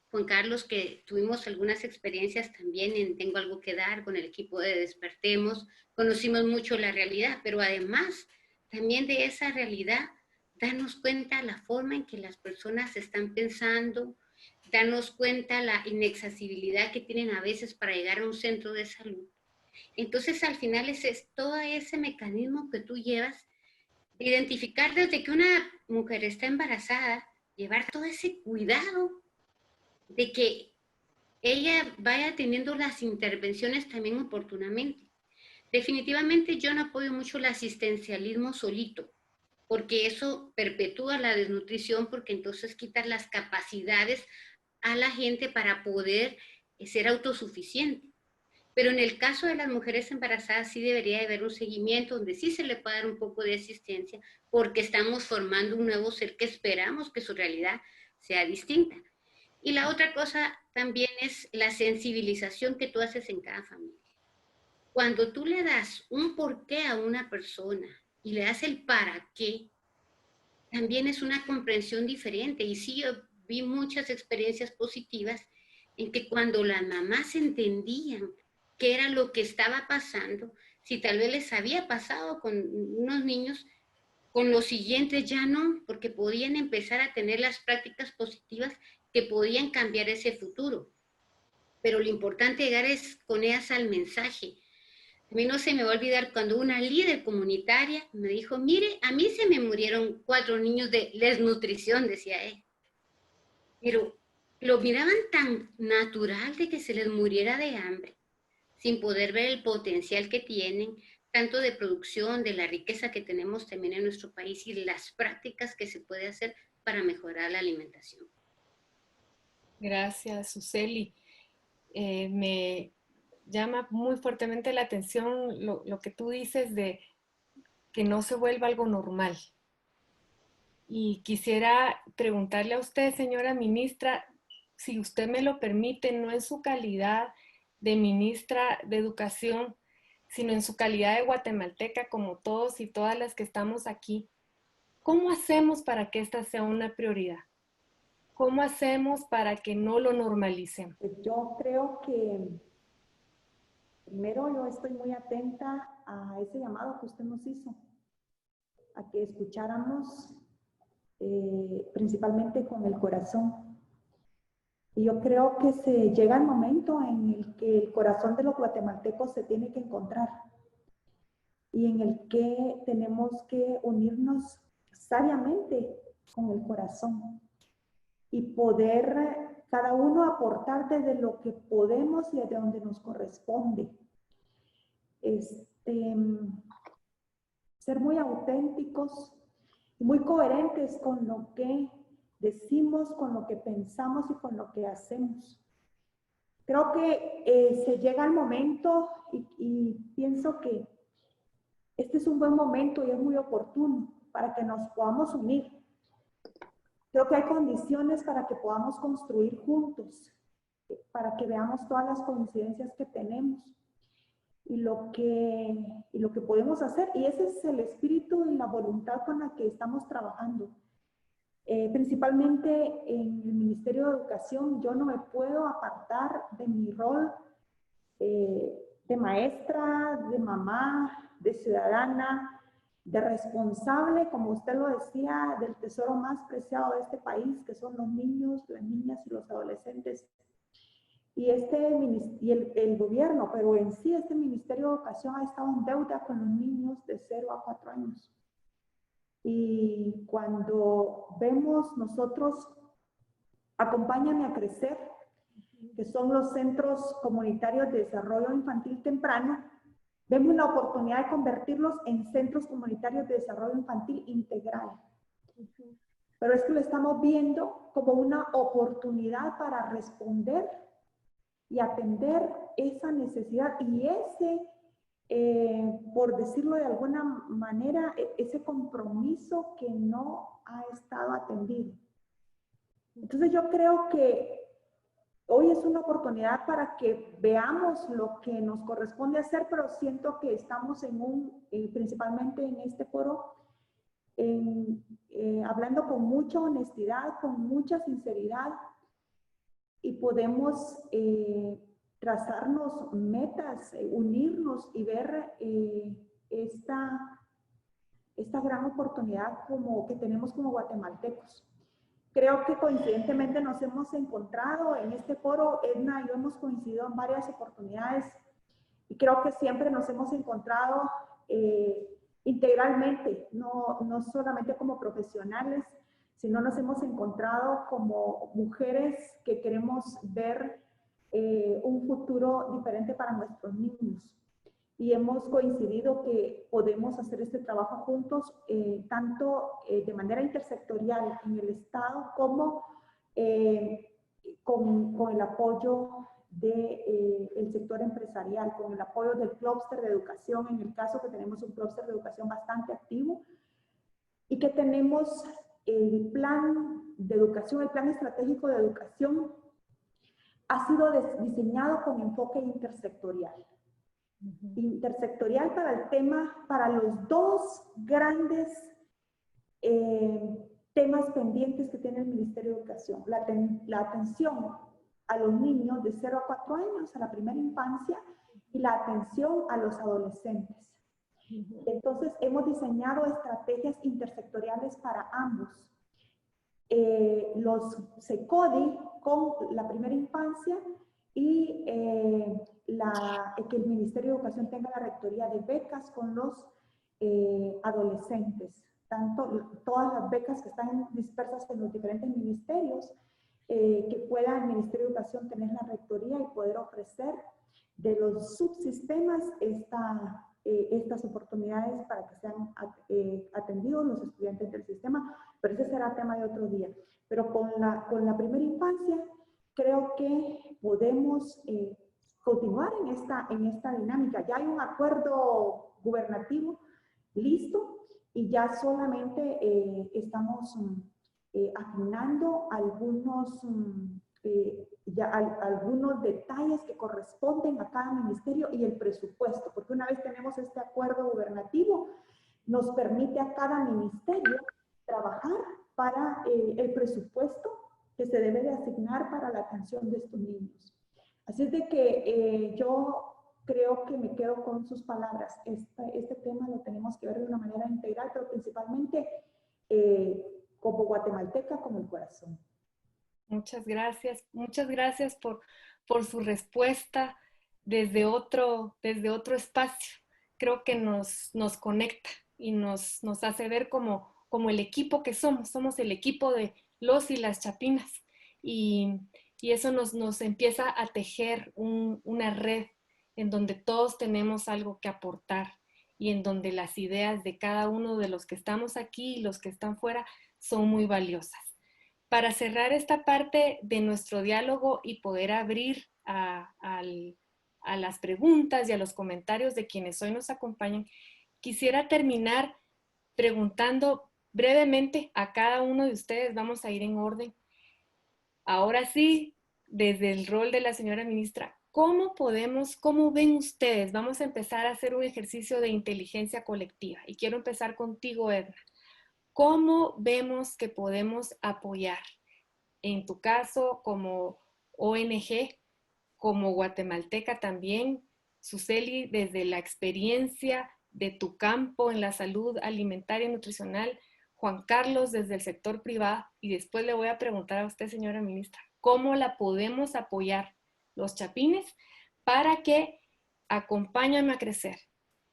Juan Carlos, que tuvimos algunas experiencias también en Tengo Algo que Dar con el equipo de Despertemos, conocimos mucho la realidad, pero además también de esa realidad, darnos cuenta la forma en que las personas están pensando, darnos cuenta la inaccesibilidad que tienen a veces para llegar a un centro de salud. Entonces al final es todo ese mecanismo que tú llevas, identificar desde que una mujer está embarazada, llevar todo ese cuidado de que ella vaya teniendo las intervenciones también oportunamente. Definitivamente yo no apoyo mucho el asistencialismo solito, porque eso perpetúa la desnutrición, porque entonces quita las capacidades a la gente para poder ser autosuficiente. Pero en el caso de las mujeres embarazadas sí debería de haber un seguimiento donde sí se le puede dar un poco de asistencia, porque estamos formando un nuevo ser que esperamos que su realidad sea distinta. Y la otra cosa también es la sensibilización que tú haces en cada familia. Cuando tú le das un porqué a una persona y le das el para qué, también es una comprensión diferente. Y sí, yo vi muchas experiencias positivas en que cuando las mamás entendían qué era lo que estaba pasando, si tal vez les había pasado con unos niños, con los siguientes ya no, porque podían empezar a tener las prácticas positivas que podían cambiar ese futuro. Pero lo importante llegar es con ellas al mensaje. A mí no se me va a olvidar cuando una líder comunitaria me dijo, mire, a mí se me murieron 4 niños de desnutrición, decía él. Pero lo miraban tan natural de que se les muriera de hambre, sin poder ver el potencial que tienen, tanto de producción, de la riqueza que tenemos también en nuestro país y las prácticas que se puede hacer para mejorar la alimentación. Gracias, Suseli. Me llama muy fuertemente la atención lo que tú dices de que no se vuelva algo normal. Y quisiera preguntarle a usted, señora ministra, si usted me lo permite, no en su calidad de ministra de Educación, sino en su calidad de guatemalteca, como todos y todas las que estamos aquí, ¿cómo hacemos para que esta sea una prioridad? ¿Cómo hacemos para que no lo normalicen? Pues yo creo que primero yo estoy muy atenta a ese llamado que usted nos hizo, a que escucháramos principalmente con el corazón. Y yo creo que se llega el momento en el que el corazón de los guatemaltecos se tiene que encontrar y en el que tenemos que unirnos sabiamente con el corazón y poder cada uno aportar desde lo que podemos y desde donde nos corresponde. Ser muy auténticos y muy coherentes con lo que decimos, con lo que pensamos y con lo que hacemos. Creo que se llega el momento y pienso que este es un buen momento y es muy oportuno para que nos podamos unir. Creo que hay condiciones para que podamos construir juntos, para que veamos todas las coincidencias que tenemos y lo que podemos hacer. Y ese es el espíritu y la voluntad con la que estamos trabajando. Principalmente en el Ministerio de Educación, yo no me puedo apartar de mi rol de maestra, de mamá, de ciudadana, de responsable, como usted lo decía, del tesoro más preciado de este país, que son los niños, las niñas y los adolescentes. Y el gobierno, pero en sí este Ministerio de Educación ha estado en deuda con los niños de 0 a 4 años. Y cuando vemos nosotros Acompáñame a Crecer, que son los centros comunitarios de desarrollo infantil temprano, vemos la oportunidad de convertirlos en centros comunitarios de desarrollo infantil integral. Pero es que lo estamos viendo como una oportunidad para responder y atender esa necesidad y por decirlo de alguna manera, ese compromiso que no ha estado atendido. Entonces yo creo que hoy es una oportunidad para que veamos lo que nos corresponde hacer, pero siento que estamos principalmente en este foro, hablando con mucha honestidad, con mucha sinceridad, y podemos trazarnos metas, unirnos y ver esta gran oportunidad que tenemos como guatemaltecos. Creo que coincidentemente nos hemos encontrado en este foro, Edna y yo hemos coincidido en varias oportunidades y creo que siempre nos hemos encontrado integralmente, no solamente como profesionales, sino nos hemos encontrado como mujeres que queremos ver un futuro diferente para nuestros niños. Y hemos coincidido que podemos hacer este trabajo juntos, tanto de manera intersectorial en el Estado como con el apoyo del sector empresarial, con el apoyo del clúster de educación, en el caso que tenemos un clúster de educación bastante activo, y que tenemos el plan de educación, el plan estratégico de educación, ha sido diseñado con enfoque intersectorial. Intersectorial para el tema, para los dos grandes temas pendientes que tiene el Ministerio de Educación. La atención a los niños de 0 a 4 años, a la primera infancia, y la atención a los adolescentes. Entonces, hemos diseñado estrategias intersectoriales para ambos. Los SECODI con la primera infancia y que el Ministerio de Educación tenga la rectoría de becas con los adolescentes. Todas las becas que están dispersas en los diferentes ministerios, que pueda el Ministerio de Educación tener la rectoría y poder ofrecer de los subsistemas estas oportunidades para que sean atendidos los estudiantes del sistema, pero ese será tema de otro día. Pero con la primera infancia creo que podemos continuar en esta dinámica. Ya hay un acuerdo gubernativo listo y ya solamente estamos afinando algunos, algunos detalles que corresponden a cada ministerio y el presupuesto, porque una vez tenemos este acuerdo gubernativo, nos permite a cada ministerio trabajar para el presupuesto que se debe de asignar para la atención de estos niños. Así es de que yo creo que me quedo con sus palabras. Este tema lo tenemos que ver de una manera integral, pero principalmente como guatemalteca, como el corazón. Muchas gracias por su respuesta desde otro espacio. Creo que nos conecta y nos hace ver como el equipo que somos el equipo de los y las chapinas. Y eso nos empieza a tejer una red en donde todos tenemos algo que aportar y en donde las ideas de cada uno de los que estamos aquí y los que están fuera son muy valiosas. Para cerrar esta parte de nuestro diálogo y poder abrir a las preguntas y a los comentarios de quienes hoy nos acompañan, quisiera terminar preguntando brevemente a cada uno de ustedes, vamos a ir en orden. Ahora sí, desde el rol de la señora ministra, ¿cómo ven ustedes? Vamos a empezar a hacer un ejercicio de inteligencia colectiva y quiero empezar contigo, Edna. ¿Cómo vemos que podemos apoyar? En tu caso, como ONG, como guatemalteca también, Suseli, desde la experiencia de tu campo en la salud alimentaria y nutricional, Juan Carlos desde el sector privado, y después le voy a preguntar a usted, señora ministra, ¿cómo la podemos apoyar los chapines para que Acompáñame a Crecer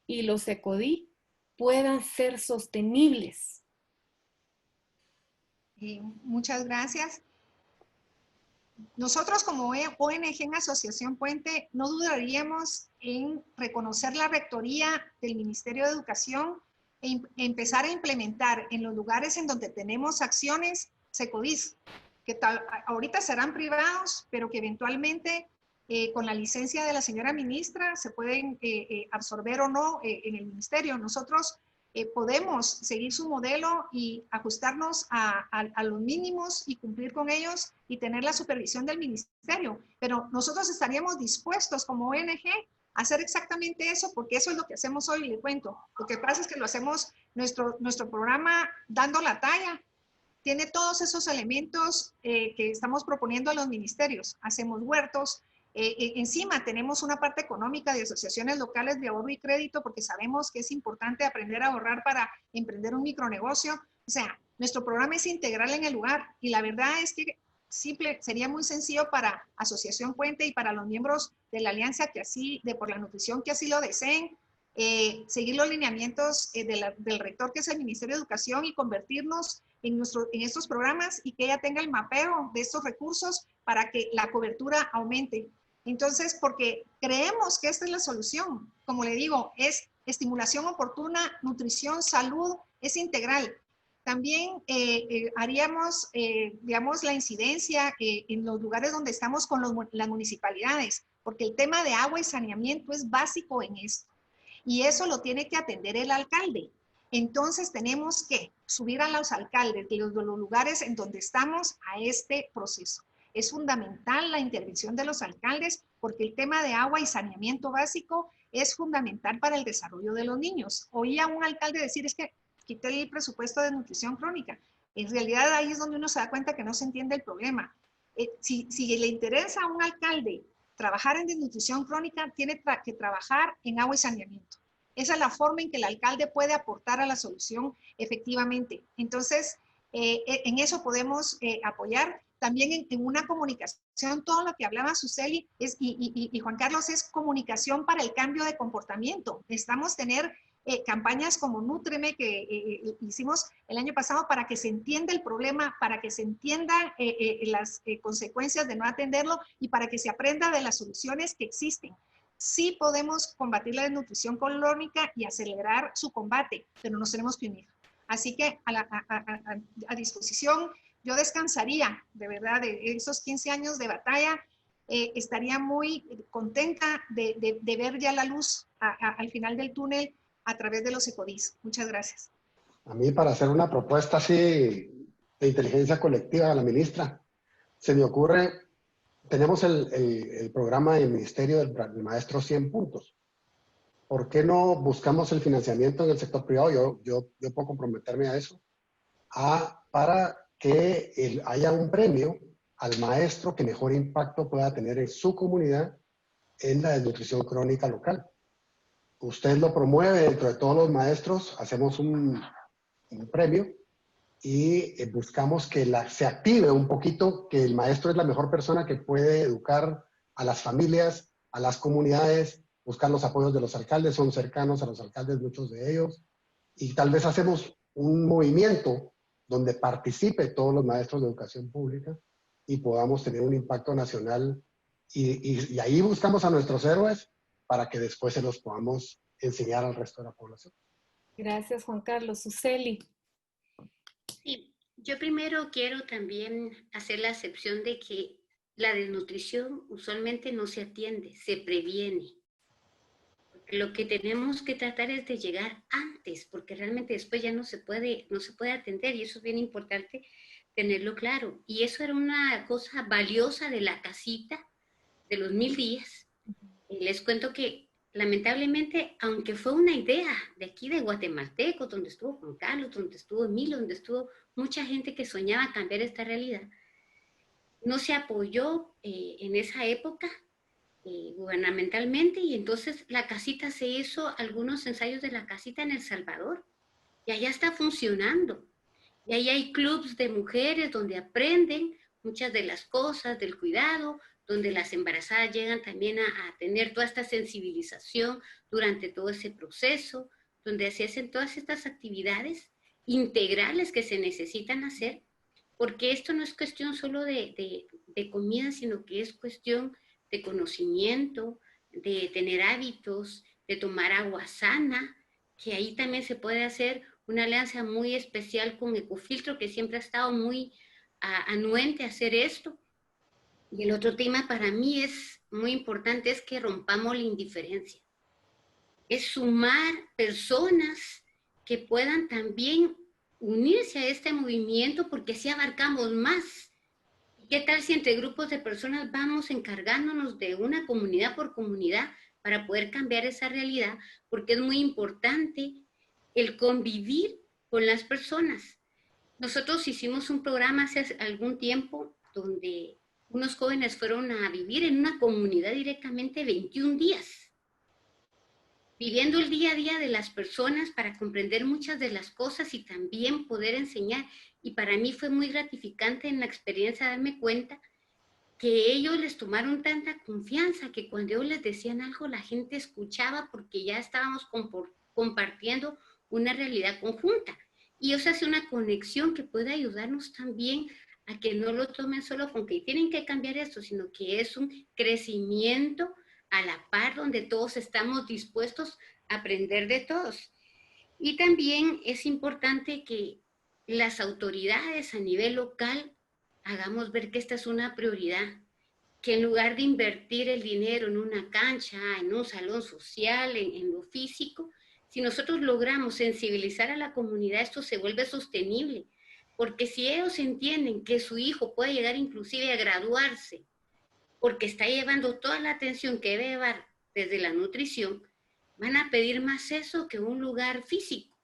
y los ECODI puedan ser sostenibles? Muchas gracias. Nosotros como ONG en Asociación Puente no dudaríamos en reconocer la rectoría del Ministerio de Educación e empezar a implementar en los lugares en donde tenemos acciones SECODIS, que ahorita serán privados, pero que eventualmente con la licencia de la señora ministra se pueden absorber o no en el ministerio. Nosotros podemos seguir su modelo y ajustarnos a los mínimos y cumplir con ellos y tener la supervisión del ministerio. Pero nosotros estaríamos dispuestos como ONG a hacer exactamente eso, porque eso es lo que hacemos hoy, le cuento. Lo que pasa es que lo hacemos, nuestro programa Dando la Talla, tiene todos esos elementos que estamos proponiendo a los ministerios. Hacemos huertos. Encima tenemos una parte económica de asociaciones locales de ahorro y crédito porque sabemos que es importante aprender a ahorrar para emprender un micronegocio. O sea, nuestro programa es integral en el lugar y la verdad es que sería muy sencillo para Asociación Puente y para los miembros de la alianza que así, de por la nutrición que así lo deseen, seguir los lineamientos del rector que es el Ministerio de Educación y convertirnos en estos programas y que ella tenga el mapeo de estos recursos para que la cobertura aumente. Entonces, porque creemos que esta es la solución. Como le digo, es estimulación oportuna, nutrición, salud, es integral. También haríamos, digamos, la incidencia en los lugares donde estamos con las municipalidades, porque el tema de agua y saneamiento es básico en esto. Y eso lo tiene que atender el alcalde. Entonces tenemos que subir a los alcaldes de los lugares en donde estamos a este proceso. Es fundamental la intervención de los alcaldes porque el tema de agua y saneamiento básico es fundamental para el desarrollo de los niños. Oí a un alcalde decir, es que quité el presupuesto de nutrición crónica. En realidad ahí es donde uno se da cuenta que no se entiende el problema. Si le interesa a un alcalde trabajar en desnutrición crónica, tiene que trabajar en agua y saneamiento. Esa es la forma en que el alcalde puede aportar a la solución efectivamente. Entonces, en eso podemos apoyar. También en una comunicación, todo lo que hablaba Suseli y Juan Carlos es comunicación para el cambio de comportamiento. Necesitamos tener campañas como Nútreme que hicimos el año pasado para que se entienda el problema, para que se entiendan las consecuencias de no atenderlo y para que se aprenda de las soluciones que existen. Sí podemos combatir la desnutrición crónica y acelerar su combate, pero nos tenemos que unir. Así que a disposición yo descansaría, de verdad, de esos 15 años de batalla. Estaría muy contenta de ver ya la luz al final del túnel a través de los ECODIS. Muchas gracias. A mí, para hacer una propuesta así de inteligencia colectiva a la ministra, se me ocurre, tenemos el programa del Ministerio del Maestro 100 puntos. ¿Por qué no buscamos el financiamiento en el sector privado? Yo puedo comprometerme a eso, para que haya un premio al maestro que mejor impacto pueda tener en su comunidad en la desnutrición crónica local. Usted lo promueve dentro de todos los maestros, hacemos un premio y buscamos que se active un poquito, que el maestro es la mejor persona que puede educar a las familias, a las comunidades, buscar los apoyos de los alcaldes, son cercanos a los alcaldes muchos de ellos, y tal vez hacemos un movimiento donde participe todos los maestros de educación pública y podamos tener un impacto nacional, y ahí buscamos a nuestros héroes para que después se los podamos enseñar al resto de la población. Gracias, Juan Carlos. Suseli. Sí, yo primero quiero también hacer la excepción de que la desnutrición usualmente no se atiende, se previene. Lo que tenemos que tratar es de llegar antes, porque realmente después ya no se puede atender, y eso es bien importante tenerlo claro. Y eso era una cosa valiosa de la casita de los 1000 días. Les cuento que lamentablemente, aunque fue una idea de aquí de guatemaltecos, donde estuvo Juan Carlos, donde estuvo Emilio, donde estuvo mucha gente que soñaba cambiar esta realidad, no se apoyó en esa época gubernamentalmente, y entonces la casita se hizo algunos ensayos de la casita en El Salvador, y allá está funcionando. Y ahí hay clubs de mujeres donde aprenden muchas de las cosas del cuidado, donde las embarazadas llegan también a tener toda esta sensibilización durante todo ese proceso, donde se hacen todas estas actividades integrales que se necesitan hacer, porque esto no es cuestión solo de comida, sino que es cuestión de conocimiento, de tener hábitos, de tomar agua sana, que ahí también se puede hacer una alianza muy especial con Ecofiltro, que siempre ha estado muy anuente a hacer esto. Y el otro tema para mí es muy importante, es que rompamos la indiferencia. Es sumar personas que puedan también unirse a este movimiento, porque así abarcamos más. ¿Qué tal si entre grupos de personas vamos encargándonos de una comunidad por comunidad para poder cambiar esa realidad? Porque es muy importante el convivir con las personas. Nosotros hicimos un programa hace algún tiempo donde unos jóvenes fueron a vivir en una comunidad directamente 21 días, viviendo el día a día de las personas para comprender muchas de las cosas y también poder enseñar. Y para mí fue muy gratificante en la experiencia darme cuenta que ellos les tomaron tanta confianza que cuando ellos les decían algo la gente escuchaba, porque ya estábamos compartiendo una realidad conjunta. Y eso hace una conexión que puede ayudarnos también a que no lo tomen solo con que tienen que cambiar esto, sino que es un crecimiento a la par, donde todos estamos dispuestos a aprender de todos. Y también es importante que las autoridades a nivel local hagamos ver que esta es una prioridad, que en lugar de invertir el dinero en una cancha, en un salón social, en lo físico, si nosotros logramos sensibilizar a la comunidad, esto se vuelve sostenible. Porque si ellos entienden que su hijo puede llegar inclusive a graduarse, porque está llevando toda la atención que debe llevar desde la nutrición, van a pedir más eso que un lugar físico.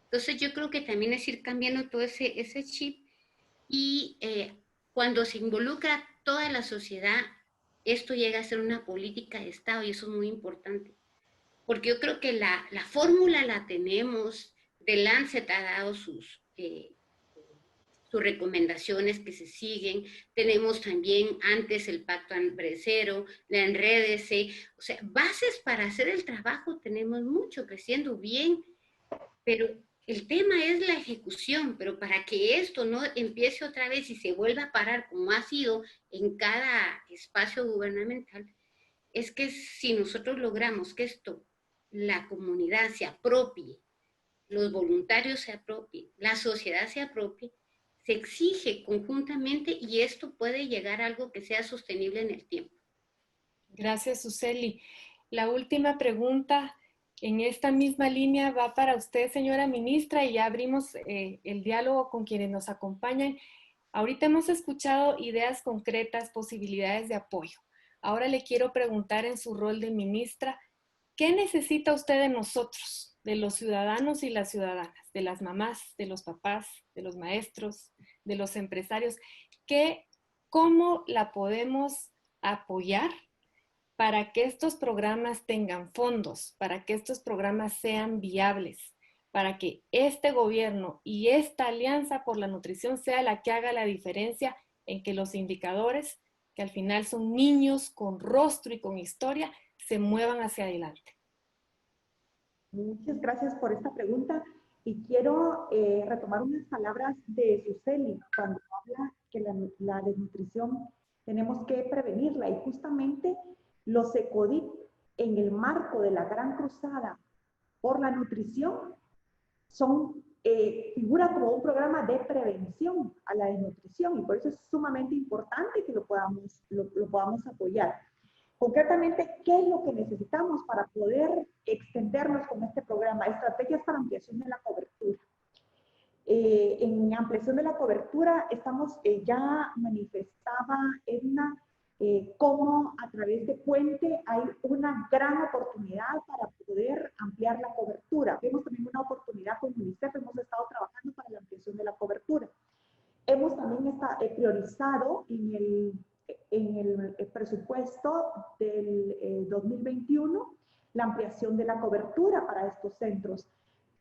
Entonces yo creo que también es ir cambiando todo ese chip, y cuando se involucra toda la sociedad, esto llega a ser una política de Estado, y eso es muy importante. Porque yo creo que la fórmula la tenemos, The Lancet ha dado sus recomendaciones que se siguen, tenemos también antes el Pacto Hambre Cero, la Enrédese, o sea, bases para hacer el trabajo tenemos mucho, creciendo bien, pero el tema es la ejecución. Pero para que esto no empiece otra vez y se vuelva a parar como ha sido en cada espacio gubernamental, es que si nosotros logramos que esto, la comunidad se apropie, los voluntarios se apropien, la sociedad se apropie, se exige conjuntamente y esto puede llegar a algo que sea sostenible en el tiempo. Gracias, Suseli. La última pregunta en esta misma línea va para usted, señora ministra, y ya abrimos el diálogo con quienes nos acompañan. Ahorita hemos escuchado ideas concretas, posibilidades de apoyo. Ahora le quiero preguntar en su rol de ministra, ¿qué necesita usted de nosotros, de los ciudadanos y las ciudadanas, de las mamás, de los papás, de los maestros, de los empresarios? ¿Cómo la podemos apoyar para que estos programas tengan fondos, para que estos programas sean viables, para que este gobierno y esta alianza por la nutrición sea la que haga la diferencia en que los indicadores, que al final son niños con rostro y con historia, se muevan hacia adelante? Muchas gracias por esta pregunta y quiero retomar unas palabras de Suseli cuando habla que la desnutrición tenemos que prevenirla y justamente los ECODIP en el marco de la Gran Cruzada por la Nutrición figura como un programa de prevención a la desnutrición y por eso es sumamente importante que lo podamos apoyar. Concretamente, ¿qué es lo que necesitamos para poder extendernos con este programa? Estrategias para ampliación de la cobertura. En ampliación de la cobertura ya manifestaba Edna cómo a través de Puente hay una gran oportunidad para poder ampliar la cobertura. Vemos también una oportunidad con UNICEF, hemos estado trabajando para la ampliación de la cobertura. Hemos también priorizado en el presupuesto del 2021 la ampliación de la cobertura para estos centros,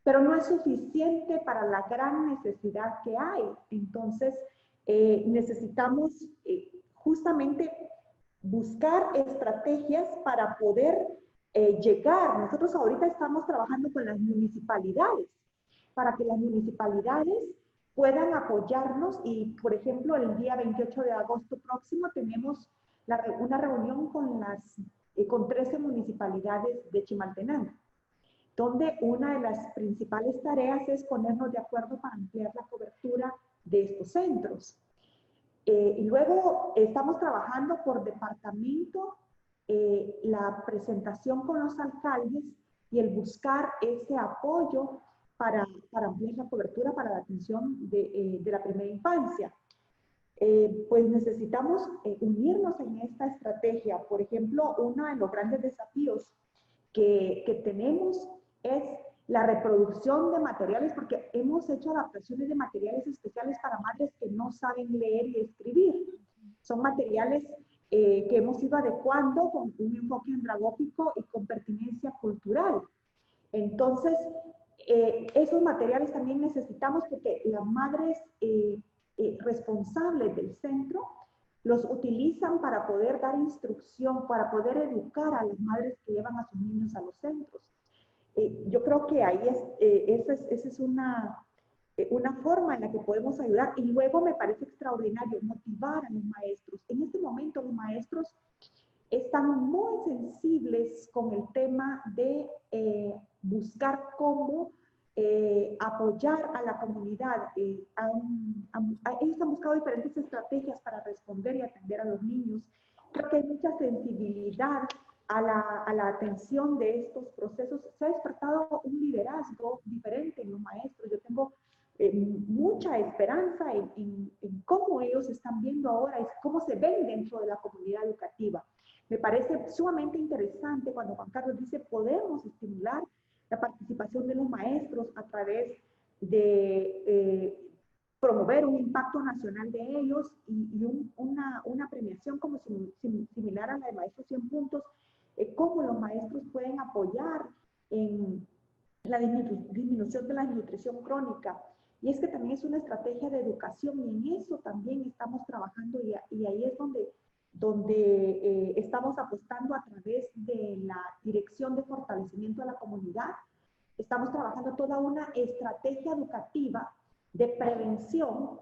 pero no es suficiente para la gran necesidad que hay. Entonces, necesitamos justamente buscar estrategias para poder llegar. Nosotros ahorita estamos trabajando con las municipalidades, para que las municipalidades puedan apoyarnos y, por ejemplo, el día 28 de agosto próximo tenemos una reunión con 13 municipalidades de Chimaltenango, donde una de las principales tareas es ponernos de acuerdo para ampliar la cobertura de estos centros. Y luego estamos trabajando por departamento la presentación con los alcaldes y el buscar ese apoyo para ampliar la cobertura para la atención de la primera infancia. Pues necesitamos unirnos en esta estrategia. Por ejemplo, uno de los grandes desafíos que tenemos es la reproducción de materiales, porque hemos hecho adaptaciones de materiales especiales para madres que no saben leer y escribir. Son materiales que hemos ido adecuando con un enfoque andragógico y con pertinencia cultural. Entonces, esos materiales también necesitamos porque las madres responsables del centro los utilizan para poder dar instrucción, para poder educar a las madres que llevan a sus niños a los centros. Yo creo que ahí esa es una forma en la que podemos ayudar. Y luego me parece extraordinario motivar a los maestros. En este momento los maestros están muy sensibles con el tema de buscar cómo apoyar a la comunidad. Ellos han buscado diferentes estrategias para responder y atender a los niños. Creo que hay mucha sensibilidad a la atención de estos procesos. Se ha despertado un liderazgo diferente en los maestros. Yo tengo mucha esperanza en cómo ellos están viendo ahora, cómo se ven dentro de la comunidad educativa. Me parece sumamente interesante cuando Juan Carlos dice podemos estimular la participación de los maestros a través de promover un impacto nacional de ellos y una premiación como similar a la de Maestros 100 Puntos, cómo los maestros pueden apoyar en la disminución de la desnutrición crónica. Y es que también es una estrategia de educación y en eso también estamos trabajando y ahí es donde estamos apostando a través de la Dirección de Fortalecimiento de la Comunidad. Estamos trabajando toda una estrategia educativa de prevención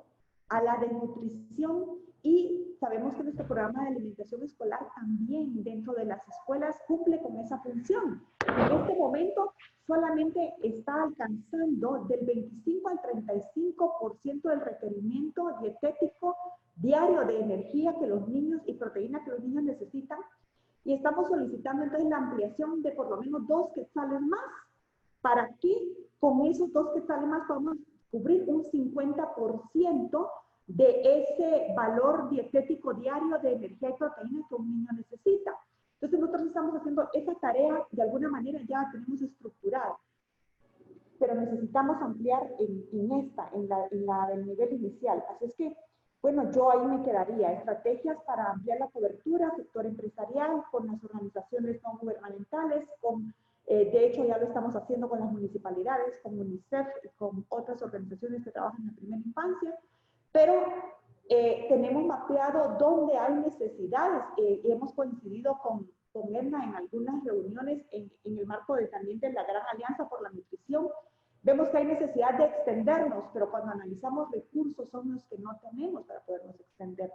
a la desnutrición y sabemos que nuestro el programa de alimentación escolar también dentro de las escuelas cumple con esa función. En este momento solamente está alcanzando del 25 al 35% del requerimiento dietético diario de energía que los niños y proteína que los niños necesitan. Y estamos solicitando entonces la ampliación de por lo menos 2 quetzales más, para que con esos 2 quetzales más podamos cubrir un 50% de ese valor dietético diario de energía y proteína que un niño necesita. Entonces nosotros estamos haciendo esa tarea, de alguna manera ya la tenemos estructurada, pero necesitamos ampliar en la del nivel inicial. Así es que, bueno, yo ahí me quedaría, estrategias para ampliar la cobertura, sector empresarial, con las organizaciones no gubernamentales, de hecho ya lo estamos haciendo con las municipalidades, con UNICEF y con otras organizaciones que trabajan en la primera infancia, pero tenemos mapeado dónde hay necesidades y hemos coincidido con Edna en algunas reuniones en el marco también de la Gran Alianza por la Nutrición. Vemos que hay necesidad de extendernos, pero cuando analizamos recursos son los que no tenemos para podernos extender.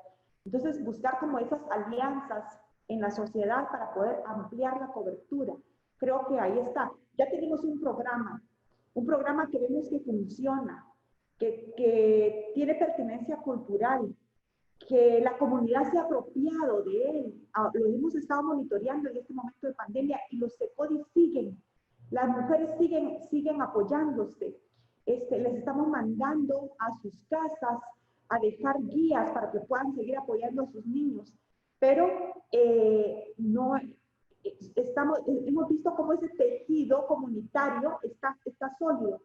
Entonces, buscar como esas alianzas en la sociedad para poder ampliar la cobertura. Creo que ahí está. Ya tenemos un programa que vemos que funciona, que tiene pertinencia cultural, que la comunidad se ha apropiado de él. Lo hemos estado monitoreando en este momento de pandemia y los CECODI siguen. Las mujeres siguen apoyándose. Les estamos mandando a sus casas a dejar guías para que puedan seguir apoyando a sus niños. Pero hemos visto cómo ese tejido comunitario está sólido.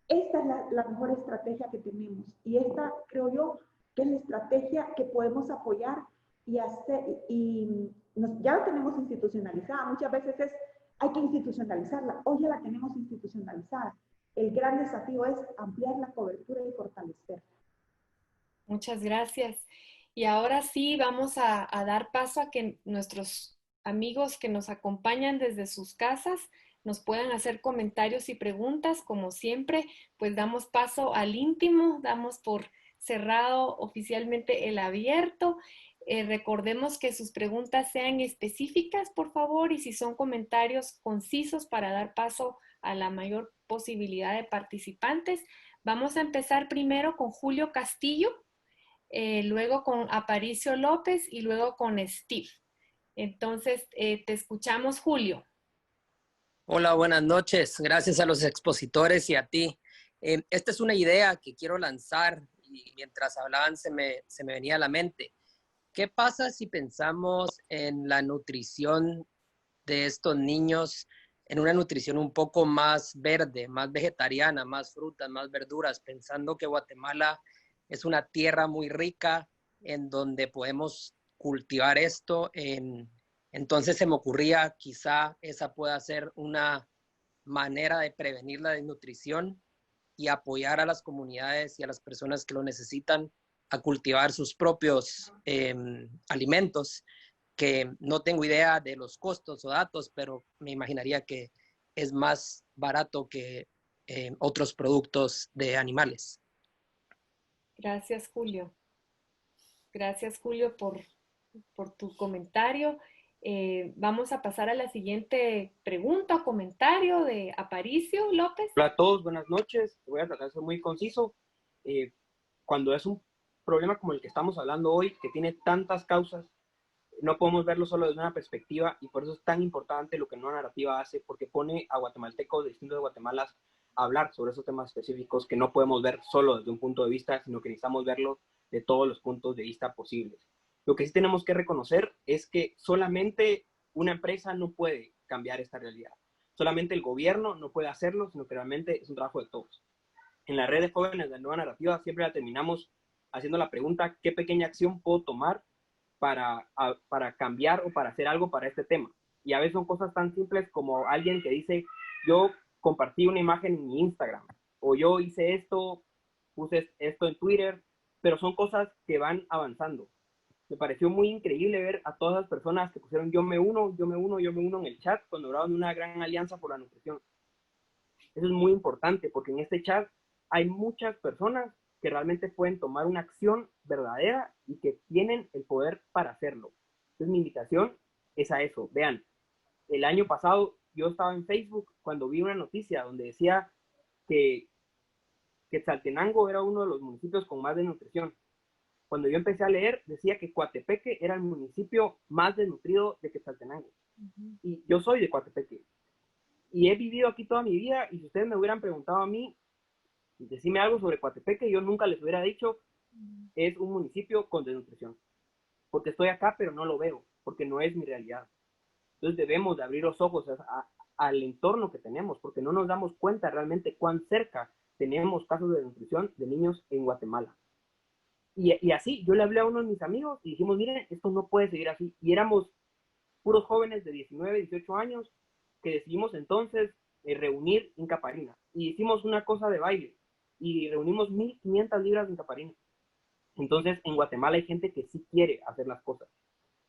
Esta es la mejor estrategia que tenemos. Y esta, creo yo, que es la estrategia que podemos apoyar y hacer. Ya la tenemos institucionalizada. Muchas veces hay que institucionalizarla. Hoy ya la tenemos institucionalizada. El gran desafío es ampliar la cobertura y fortalecerla. Muchas gracias. Y ahora sí vamos a dar paso a que nuestros amigos que nos acompañan desde sus casas nos puedan hacer comentarios y preguntas. Como siempre, pues damos paso al íntimo, damos por cerrado oficialmente el abierto. Recordemos que sus preguntas sean específicas, por favor, y si son comentarios concisos para dar paso a la mayor posibilidad de participantes. Vamos a empezar primero con Julio Castillo, luego con Aparicio López y luego con Steve. Entonces, te escuchamos, Julio. Hola, buenas noches. Gracias a los expositores y a ti. Esta es una idea que quiero lanzar y mientras hablaban se me venía a la mente. ¿Qué pasa si pensamos en la nutrición de estos niños, en una nutrición un poco más verde, más vegetariana, más frutas, más verduras, pensando que Guatemala es una tierra muy rica en donde podemos cultivar esto? Entonces se me ocurría, quizá esa pueda ser una manera de prevenir la desnutrición y apoyar a las comunidades y a las personas que lo necesitan a cultivar sus propios alimentos, que no tengo idea de los costos o datos, pero me imaginaría que es más barato que otros productos de animales. Gracias, Julio. Gracias, Julio, por tu comentario. Vamos a pasar a la siguiente pregunta o comentario de Aparicio López. Hola a todos, buenas noches. Voy a tratar de ser muy conciso. Cuando es un problema como el que estamos hablando hoy, que tiene tantas causas, no podemos verlo solo desde una perspectiva, y por eso es tan importante lo que Nueva Narrativa hace, porque pone a guatemaltecos distintos de Guatemala a hablar sobre esos temas específicos que no podemos ver solo desde un punto de vista, sino que necesitamos verlo de todos los puntos de vista posibles. Lo que sí tenemos que reconocer es que solamente una empresa no puede cambiar esta realidad. Solamente el gobierno no puede hacerlo, sino que realmente es un trabajo de todos. En la red de jóvenes de Nueva Narrativa siempre la terminamos haciendo la pregunta: ¿qué pequeña acción puedo tomar para cambiar o para hacer algo para este tema? Y a veces son cosas tan simples como alguien que dice: yo compartí una imagen en mi Instagram, o yo hice esto, puse esto en Twitter, pero son cosas que van avanzando. Me pareció muy increíble ver a todas las personas que pusieron yo me uno en el chat cuando hablaban de una gran alianza por la nutrición. Eso es muy importante, porque en este chat hay muchas personas que realmente pueden tomar una acción verdadera y que tienen el poder para hacerlo. Entonces mi invitación es a eso. Vean, el año pasado yo estaba en Facebook cuando vi una noticia donde decía que Quetzaltenango era uno de los municipios con más desnutrición. Cuando yo empecé a leer, decía que Coatepeque era el municipio más desnutrido de Quetzaltenango. Y yo soy de Coatepeque. Y he vivido aquí toda mi vida, y si ustedes me hubieran preguntado a mí, decime algo sobre Coatepeque, yo nunca les hubiera dicho, es un municipio con desnutrición. Porque estoy acá, pero no lo veo, porque no es mi realidad. Entonces debemos de abrir los ojos al entorno que tenemos, porque no nos damos cuenta realmente cuán cerca tenemos casos de desnutrición de niños en Guatemala. Y así, yo le hablé a uno de mis amigos y dijimos, miren, esto no puede seguir así. Y éramos puros jóvenes de 19, 18 años que decidimos entonces reunir Incaparina. Y hicimos una cosa de baile y reunimos 1.500 libras de Incaparina. Entonces, en Guatemala hay gente que sí quiere hacer las cosas.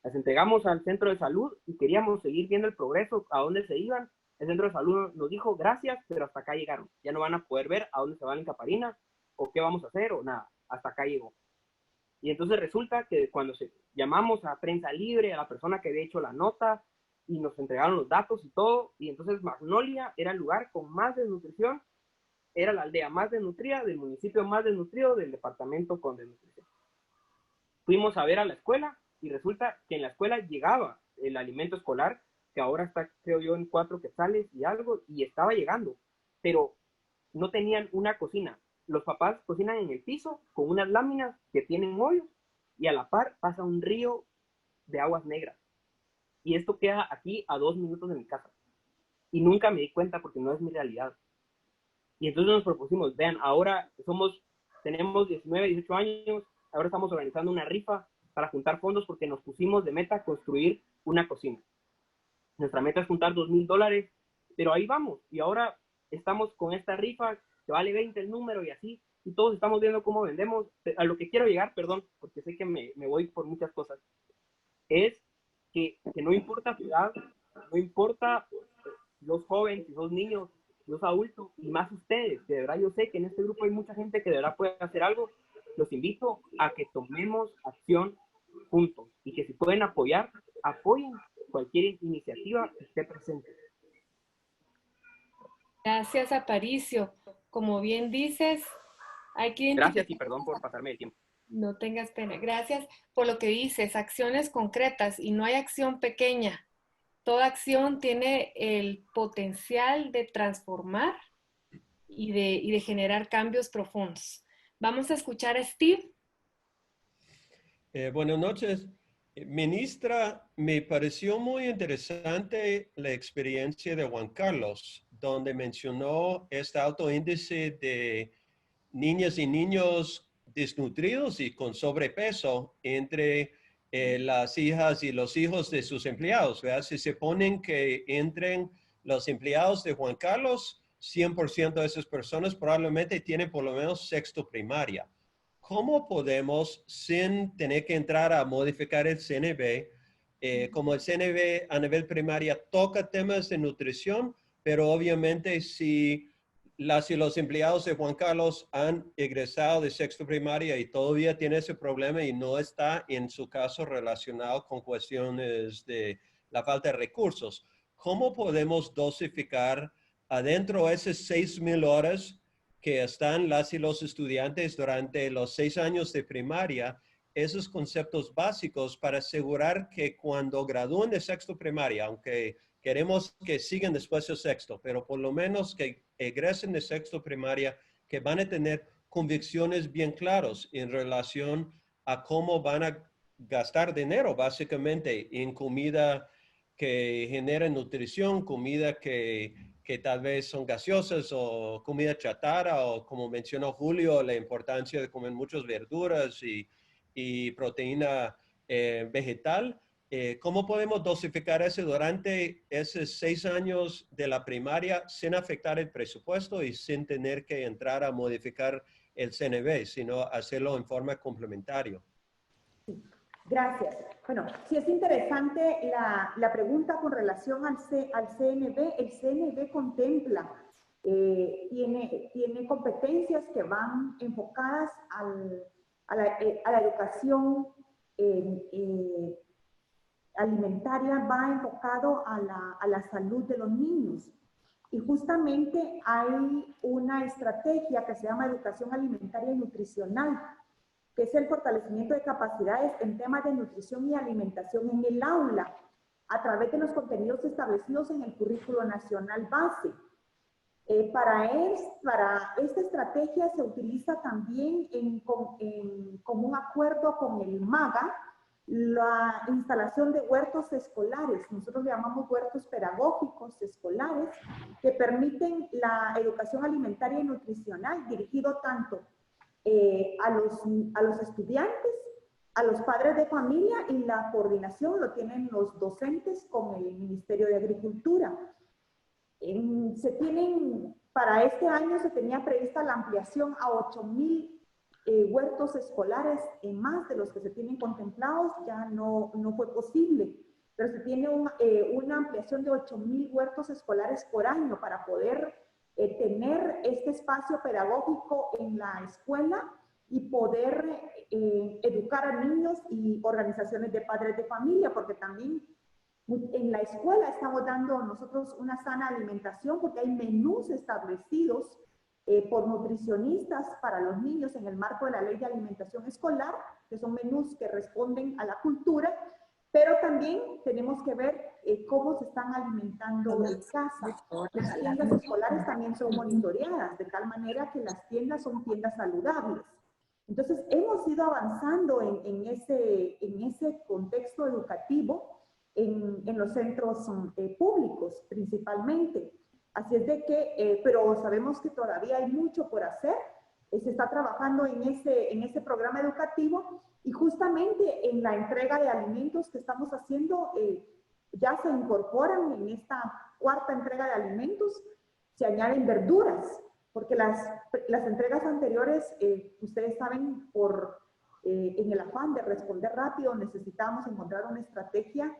Las entregamos al centro de salud y queríamos seguir viendo el progreso, a dónde se iban. El centro de salud nos dijo, gracias, pero hasta acá llegaron. Ya no van a poder ver a dónde se va la Incaparina o qué vamos a hacer o nada. Hasta acá llegó. Y entonces resulta que cuando llamamos a Prensa Libre, a la persona que había hecho la nota, y nos entregaron los datos y todo, y entonces Magnolia era el lugar con más desnutrición, era la aldea más desnutrida, del municipio más desnutrido, del departamento con desnutrición. Fuimos a ver a la escuela, y resulta que en la escuela llegaba el alimento escolar, que ahora está, creo yo, en 4 quetzales y algo, y estaba llegando, pero no tenían una cocina. Los papás cocinan en el piso con unas láminas que tienen hoyos y a la par pasa un río de aguas negras. Y esto queda aquí a 2 minutos de mi casa. Y nunca me di cuenta porque no es mi realidad. Y entonces nos propusimos, vean, ahora tenemos 19, 18 años, ahora estamos organizando una rifa para juntar fondos porque nos pusimos de meta construir una cocina. Nuestra meta es juntar $2,000, pero ahí vamos. Y ahora estamos con esta rifa que vale 20 el número y así, y todos estamos viendo cómo vendemos. A lo que quiero llegar, perdón, porque sé que me voy por muchas cosas, es que no importa tu edad, no importa los jóvenes, los niños, los adultos, y más ustedes, que de verdad yo sé que en este grupo hay mucha gente que de verdad puede hacer algo. Los invito a que tomemos acción juntos, y que si pueden apoyar, apoyen cualquier iniciativa que esté presente. Gracias, Aparicio. Como bien dices, hay que identificar... Gracias y perdón por pasarme el tiempo. No tengas pena. Gracias por lo que dices, acciones concretas, y no hay acción pequeña. Toda acción tiene el potencial de transformar y de generar cambios profundos. Vamos a escuchar a Steve. Buenas noches. Ministra, me pareció muy interesante la experiencia de Juan Carlos, donde mencionó este alto índice de niñas y niños desnutridos y con sobrepeso entre las hijas y los hijos de sus empleados, ¿verdad? Si se ponen que entren los empleados de Juan Carlos, 100% de esas personas probablemente tienen por lo menos sexto primaria. ¿Cómo podemos, sin tener que entrar a modificar el CNB, como el CNB a nivel primaria toca temas de nutrición, pero obviamente si las y los empleados de Juan Carlos han egresado de sexto primaria y todavía tiene ese problema y no está en su caso relacionado con cuestiones de la falta de recursos, ¿cómo podemos dosificar adentro de esas 6,000 horas que están las y los estudiantes durante los 6 años de primaria, esos conceptos básicos para asegurar que cuando gradúen de sexto primaria, aunque queremos que sigan después de sexto, pero por lo menos que egresen de sexto primaria, que van a tener convicciones bien claras en relación a cómo van a gastar dinero, básicamente, en comida que genera nutrición, comida que tal vez son gaseosas o comida chatarra, o como mencionó Julio, la importancia de comer muchas verduras y proteína vegetal. ¿Cómo podemos dosificar eso durante esos 6 años de la primaria sin afectar el presupuesto y sin tener que entrar a modificar el CNB, sino hacerlo en forma complementaria? Sí, gracias. Bueno, sí es interesante la pregunta con relación al CNB. El CNB contempla tiene competencias que van enfocadas a la educación alimentaria, va enfocado a la salud de los niños. Y justamente hay una estrategia que se llama educación alimentaria y nutricional, que es el fortalecimiento de capacidades en temas de nutrición y alimentación en el aula, a través de los contenidos establecidos en el currículo nacional base. Para esta estrategia se utiliza también en común acuerdo con el MAGA, la instalación de huertos escolares. Nosotros le llamamos huertos pedagógicos escolares, que permiten la educación alimentaria y nutricional dirigido tanto a los estudiantes, a los padres de familia, y la coordinación lo tienen los docentes con el Ministerio de Agricultura. Para este año se tenía prevista la ampliación a 8,000 huertos escolares, más de los que se tienen contemplados, ya no fue posible, pero se tiene una ampliación de 8,000 huertos escolares por año para poder tener este espacio pedagógico en la escuela y poder educar a niños y organizaciones de padres de familia, porque también en la escuela estamos dando nosotros una sana alimentación, porque hay menús establecidos por nutricionistas para los niños en el marco de la Ley de Alimentación Escolar, que son menús que responden a la cultura, pero también tenemos que ver cómo se están alimentando en casa. Las tiendas escolares también son monitoreadas, de tal manera que las tiendas son tiendas saludables. Entonces, hemos ido avanzando en ese contexto educativo en los centros públicos principalmente. Así es de que, pero sabemos que todavía hay mucho por hacer. Se está trabajando en ese programa educativo, y justamente en la entrega de alimentos que estamos haciendo, ya se incorporan en esta cuarta entrega de alimentos, se añaden verduras, porque las entregas anteriores, ustedes saben, en el afán de responder rápido, necesitábamos encontrar una estrategia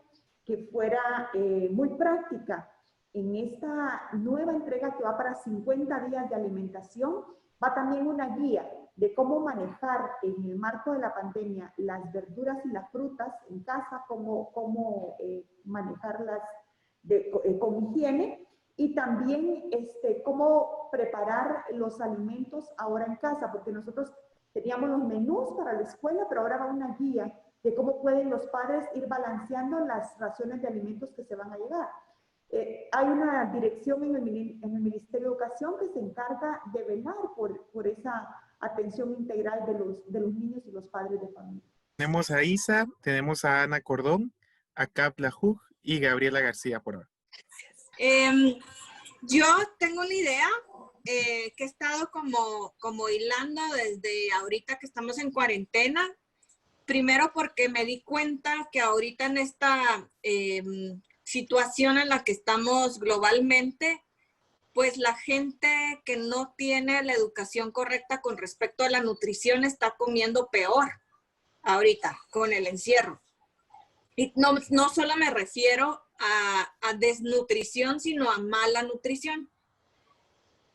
que fuera muy práctica. En esta nueva entrega, que va para 50 días de alimentación, va también una guía de cómo manejar en el marco de la pandemia las verduras y las frutas en casa, cómo manejarlas con higiene, y también cómo preparar los alimentos ahora en casa, porque nosotros teníamos los menús para la escuela, pero ahora va una guía de cómo pueden los padres ir balanceando las raciones de alimentos que se van a llevar. Hay una dirección en el Ministerio de Educación que se encarga de velar por esa atención integral de los niños y los padres de familia. Tenemos a Isa, tenemos a Ana Cordón, a Cap Lajú y Gabriela García por ahora. Yo tengo una idea que he estado como hilando desde ahorita que estamos en cuarentena. Primero porque me di cuenta que ahorita en esta situación en la que estamos globalmente, pues la gente que no tiene la educación correcta con respecto a la nutrición está comiendo peor ahorita con el encierro. Y no solo me refiero a desnutrición, sino a mala nutrición.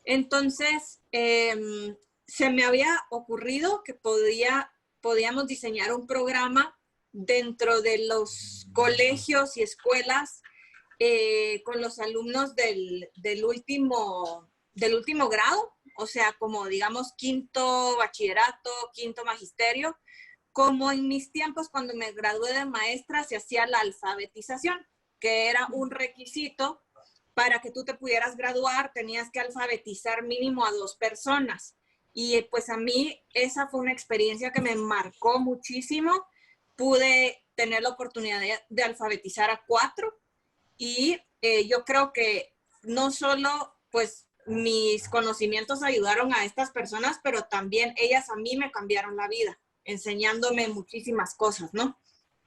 Entonces, se me había ocurrido que podíamos diseñar un programa dentro de los colegios y escuelas con los alumnos del último grado, o sea, como digamos quinto bachillerato, quinto magisterio, como en mis tiempos cuando me gradué de maestra se hacía la alfabetización, que era un requisito para que tú te pudieras graduar, tenías que alfabetizar mínimo a 2 personas. Y pues a mí esa fue una experiencia que me marcó muchísimo. Pude tener la oportunidad de alfabetizar a 4 y yo creo que no solo pues mis conocimientos ayudaron a estas personas, pero también ellas a mí me cambiaron la vida, enseñándome muchísimas cosas, ¿no?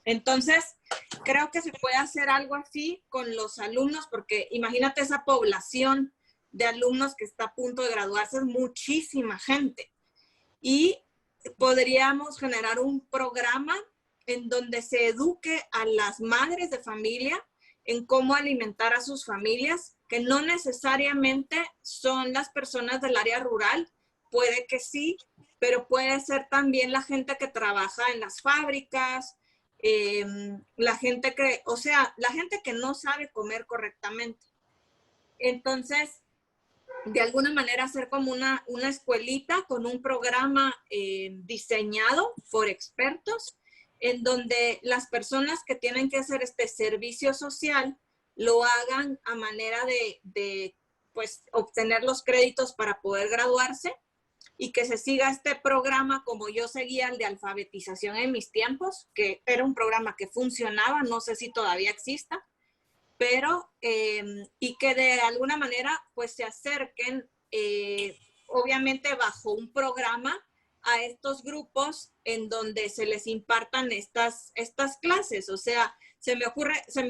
Entonces, creo que se puede hacer algo así con los alumnos, porque imagínate esa población de alumnos que está a punto de graduarse, es muchísima gente. Y podríamos generar un programa en donde se eduque a las madres de familia en cómo alimentar a sus familias, que no necesariamente son las personas del área rural, puede que sí, pero puede ser también la gente que trabaja en las fábricas, la gente que, o sea, la gente que no sabe comer correctamente. Entonces, de alguna manera hacer como una escuelita con un programa diseñado por expertos, en donde las personas que tienen que hacer este servicio social lo hagan a manera de pues, obtener los créditos para poder graduarse, y que se siga este programa como yo seguía el de alfabetización en mis tiempos, que era un programa que funcionaba, no sé si todavía exista, pero y que de alguna manera pues se acerquen, obviamente bajo un programa, a estos grupos en donde se les impartan estas clases. O sea, se me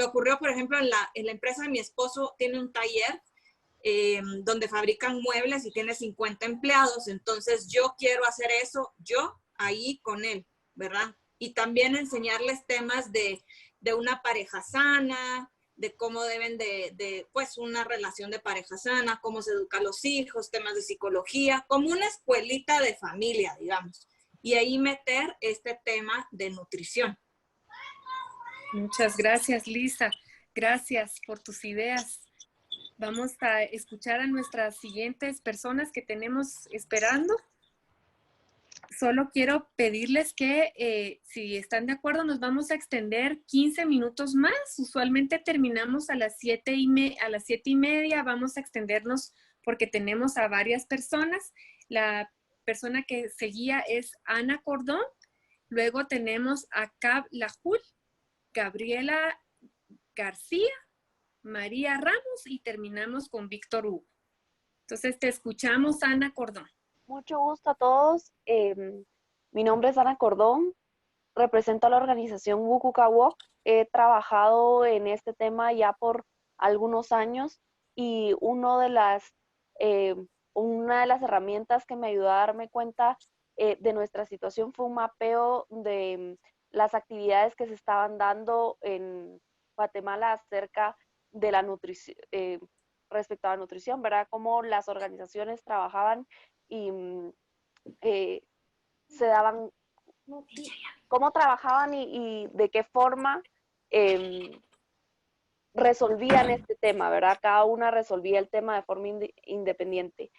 ocurrió, por ejemplo, en la empresa de mi esposo tiene un taller donde fabrican muebles y tiene 50 empleados, entonces yo quiero hacer eso, yo ahí con él, ¿verdad? Y también enseñarles temas de una pareja sana, de cómo deben pues, una relación de pareja sana, cómo se educa a los hijos, temas de psicología, como una escuelita de familia, digamos. Y ahí meter este tema de nutrición. Muchas gracias, Lisa. Gracias por tus ideas. Vamos a escuchar a nuestras siguientes personas que tenemos esperando. Solo quiero pedirles que, si están de acuerdo, nos vamos a extender 15 minutos más. Usualmente terminamos a las 7:30. Vamos a extendernos porque tenemos a varias personas. La persona que seguía es Ana Cordón. Luego tenemos a Cab Lajul, Gabriela García, María Ramos y terminamos con Víctor Hugo. Entonces te escuchamos, Ana Cordón. Mucho gusto a todos. Mi nombre es Ana Cordón, represento a la organización Wukukawo. He trabajado en este tema ya por algunos años y una de las herramientas que me ayudó a darme cuenta de nuestra situación fue un mapeo de las actividades que se estaban dando en Guatemala acerca de la nutrición, respecto a la nutrición, ¿verdad? Cómo las organizaciones trabajaban y se daban, cómo trabajaban y de qué forma resolvían este tema, ¿verdad? Cada una resolvía el tema de forma independiente.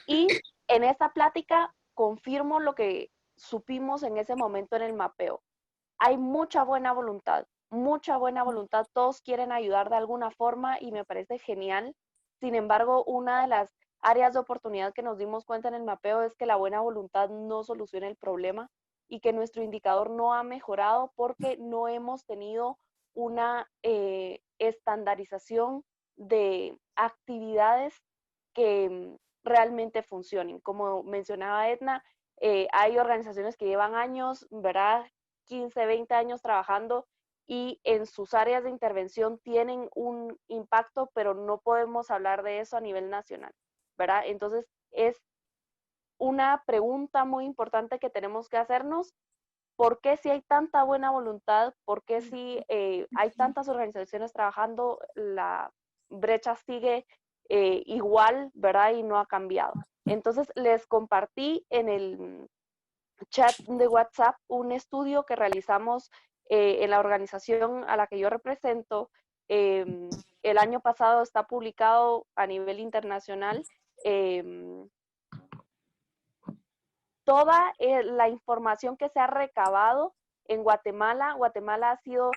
Y en esta plática confirmo lo que supimos en ese momento en el mapeo. Hay mucha buena voluntad, todos quieren ayudar de alguna forma y me parece genial. Sin embargo, una de las áreas de oportunidad que nos dimos cuenta en el mapeo es que la buena voluntad no soluciona el problema y que nuestro indicador no ha mejorado porque no hemos tenido una estandarización de actividades que realmente funcionen. Como mencionaba Edna, hay organizaciones que llevan años, ¿verdad? 15, 20 años trabajando y en sus áreas de intervención tienen un impacto, pero no podemos hablar de eso a nivel nacional, ¿verdad? Entonces, es una pregunta muy importante que tenemos que hacernos. ¿Por qué si hay tanta buena voluntad? ¿Por qué si hay tantas organizaciones trabajando, la brecha sigue igual, ¿verdad? Y no ha cambiado. Entonces, les compartí en el chat de WhatsApp un estudio que realizamos en la organización a la que yo represento. El año pasado está publicado a nivel internacional. Toda la información que se ha recabado en Guatemala. Guatemala ha sido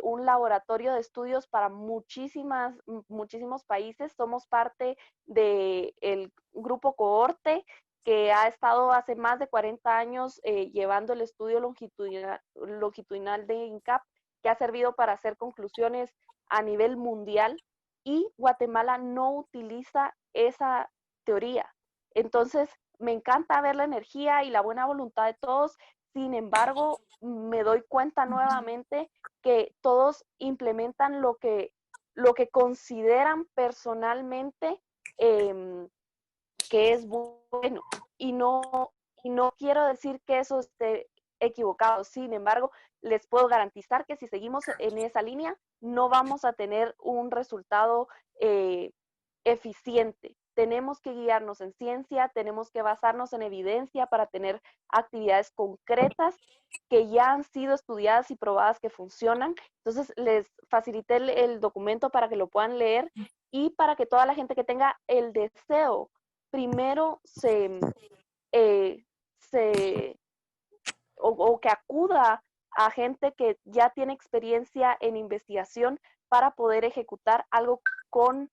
un laboratorio de estudios para muchísimos países. Somos parte del grupo Cohorte, que ha estado hace más de 40 años llevando el estudio longitudinal de INCAP, que ha servido para hacer conclusiones a nivel mundial, y Guatemala no utiliza esa teoría. Entonces, me encanta ver la energía y la buena voluntad de todos. Sin embargo, me doy cuenta nuevamente que todos implementan lo que consideran personalmente que es bueno, y no quiero decir que eso esté equivocado. Sin embargo, les puedo garantizar que si seguimos en esa línea, no vamos a tener un resultado eficiente. Tenemos que guiarnos en ciencia, tenemos que basarnos en evidencia para tener actividades concretas que ya han sido estudiadas y probadas que funcionan. Entonces, les facilité el documento para que lo puedan leer y para que toda la gente que tenga el deseo, primero o que acuda a gente que ya tiene experiencia en investigación para poder ejecutar algo con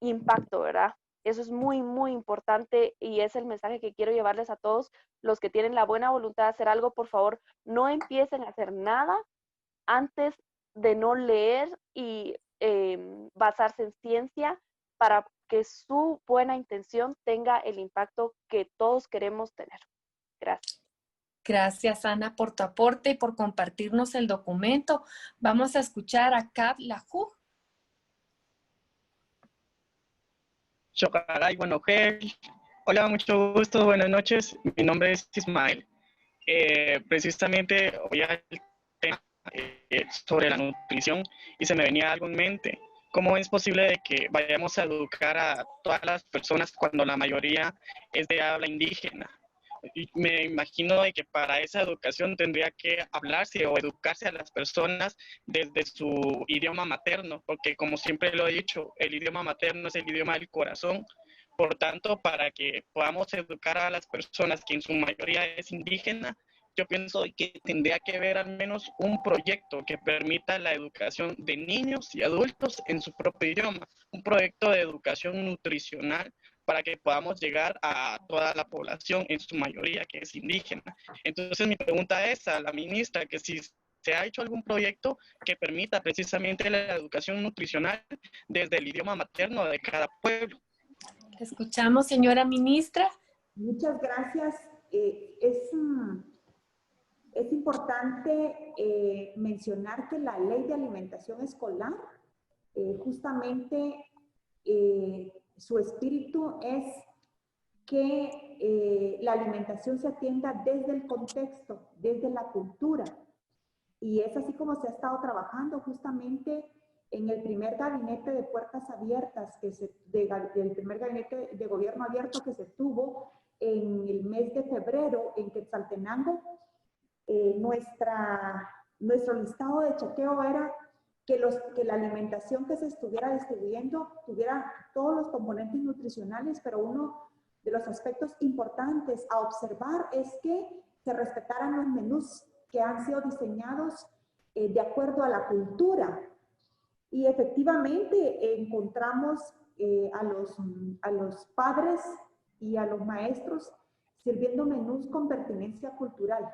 impacto, ¿verdad? Eso es muy, muy importante y es el mensaje que quiero llevarles a todos los que tienen la buena voluntad de hacer algo. Por favor, no empiecen a hacer nada antes de no leer y basarse en ciencia para que su buena intención tenga el impacto que todos queremos tener. Gracias. Gracias, Ana, por tu aporte y por compartirnos el documento. Vamos a escuchar a Kab Lahu. Shokaray, bueno, hola, mucho gusto, buenas noches. Mi nombre es Ismael. Precisamente hoy el tema sobre la nutrición y se me venía algo en mente. ¿Cómo es posible de que vayamos a educar a todas las personas cuando la mayoría es de habla indígena? Y me imagino de que para esa educación tendría que hablarse o educarse a las personas desde su idioma materno, porque como siempre lo he dicho, el idioma materno es el idioma del corazón. Por tanto, para que podamos educar a las personas que en su mayoría es indígena, yo pienso que tendría que haber al menos un proyecto que permita la educación de niños y adultos en su propio idioma, un proyecto de educación nutricional para que podamos llegar a toda la población, en su mayoría que es indígena. Entonces mi pregunta es a la ministra, que si se ha hecho algún proyecto que permita precisamente la educación nutricional desde el idioma materno de cada pueblo. Escuchamos, señora ministra. Muchas gracias. Es importante mencionar que la ley de alimentación escolar justamente su espíritu es que la alimentación se atienda desde el contexto, desde la cultura. Y es así como se ha estado trabajando justamente en el primer gabinete de puertas abiertas, el primer gabinete de gobierno abierto que se tuvo en el mes de febrero en Quetzaltenango. Nuestro listado de chequeo era que la alimentación que se estuviera distribuyendo tuviera todos los componentes nutricionales, pero uno de los aspectos importantes a observar es que se respetaran los menús que han sido diseñados de acuerdo a la cultura. Y efectivamente encontramos a los padres y a los maestros sirviendo menús con pertinencia cultural.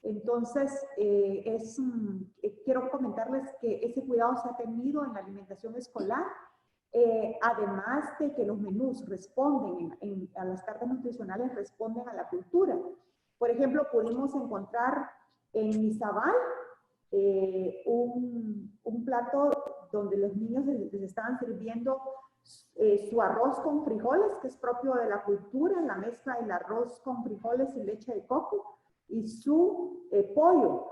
Entonces, quiero comentarles que ese cuidado se ha tenido en la alimentación escolar, además de que los menús responden, a las cartas nutricionales responden a la cultura. Por ejemplo, pudimos encontrar en Izabal un plato donde los niños les estaban sirviendo su arroz con frijoles, que es propio de la cultura, la mezcla del arroz con frijoles y leche de coco, y su pollo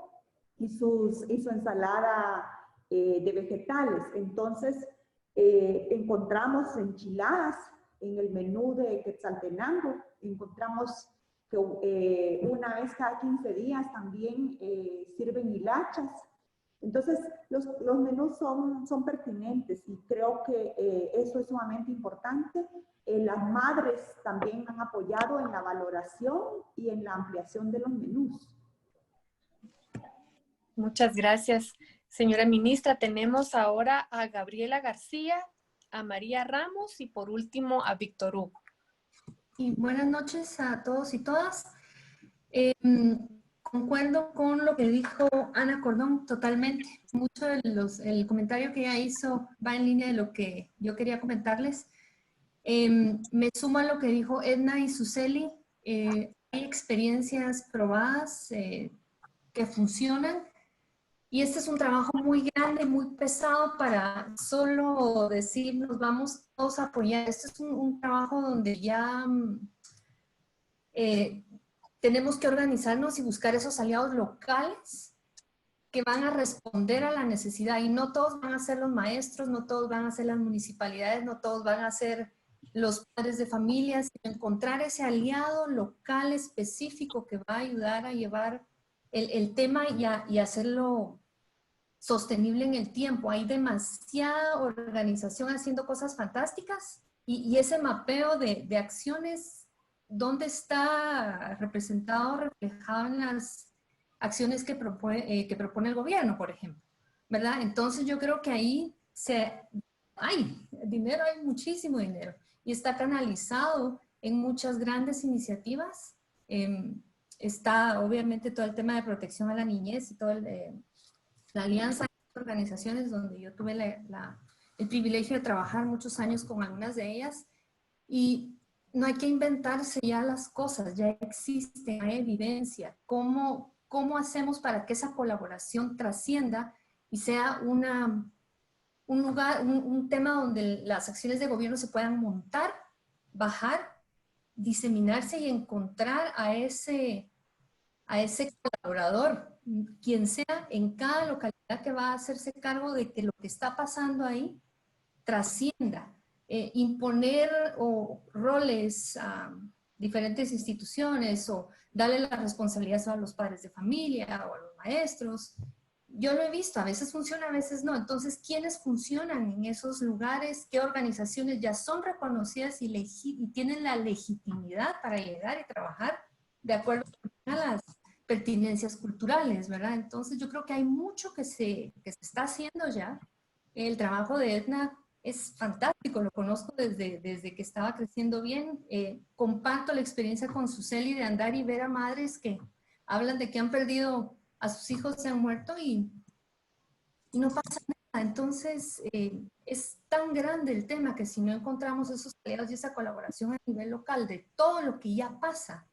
y su ensalada de vegetales. Entonces, encontramos enchiladas en el menú de Quetzaltenango, encontramos que una vez cada 15 días también sirven hilachas. Entonces, los menús son pertinentes y creo que eso es sumamente importante. Las madres también han apoyado en la valoración y en la ampliación de los menús. Muchas gracias, señora ministra. Tenemos ahora a Gabriela García, a María Ramos y por último a Víctor Hugo. Y buenas noches a todos y todas. Concuerdo con lo que dijo Ana Cordón totalmente. Mucho el comentario que ella hizo va en línea de lo que yo quería comentarles. Me sumo a lo que dijo Edna y Suseli. Hay experiencias probadas que funcionan y este es un trabajo muy grande, muy pesado para solo decir nos vamos todos a apoyar. Este es un trabajo donde ya tenemos que organizarnos y buscar esos aliados locales que van a responder a la necesidad, y no todos van a ser los maestros, no todos van a ser las municipalidades, no todos van a ser los padres de familia, sino encontrar ese aliado local específico que va a ayudar a llevar el tema y hacerlo sostenible en el tiempo. Hay demasiada organización haciendo cosas fantásticas y ese mapeo de acciones, ¿dónde está representado, reflejado en las acciones que propone el gobierno, por ejemplo? ¿Verdad? Entonces yo creo que ahí hay dinero, hay muchísimo dinero y está canalizado en muchas grandes iniciativas. Está obviamente todo el tema de protección a la niñez y toda la alianza de organizaciones donde yo tuve el privilegio de trabajar muchos años con algunas de ellas, y no hay que inventarse ya las cosas, ya existe, hay evidencia. ¿Cómo hacemos para que esa colaboración trascienda y sea un lugar, un tema donde las acciones de gobierno se puedan montar, bajar, diseminarse y encontrar a ese colaborador, quien sea en cada localidad, que va a hacerse cargo de que lo que está pasando ahí trascienda? Imponer roles a diferentes instituciones o darle la responsabilidad a los padres de familia o a los maestros. Yo lo he visto, a veces funciona, a veces no. Entonces, ¿quiénes funcionan en esos lugares? ¿Qué organizaciones ya son reconocidas y tienen la legitimidad para llegar y trabajar de acuerdo a las pertinencias culturales, ¿verdad? Entonces, yo creo que hay mucho que se está haciendo ya. El trabajo de Edna es fantástico, lo conozco desde que estaba creciendo bien. Comparto la experiencia con Suseli de andar y ver a madres que hablan de que han perdido a sus hijos, se han muerto y no pasa nada. Entonces, es tan grande el tema que si no encontramos esos aliados y esa colaboración a nivel local de todo lo que ya pasa,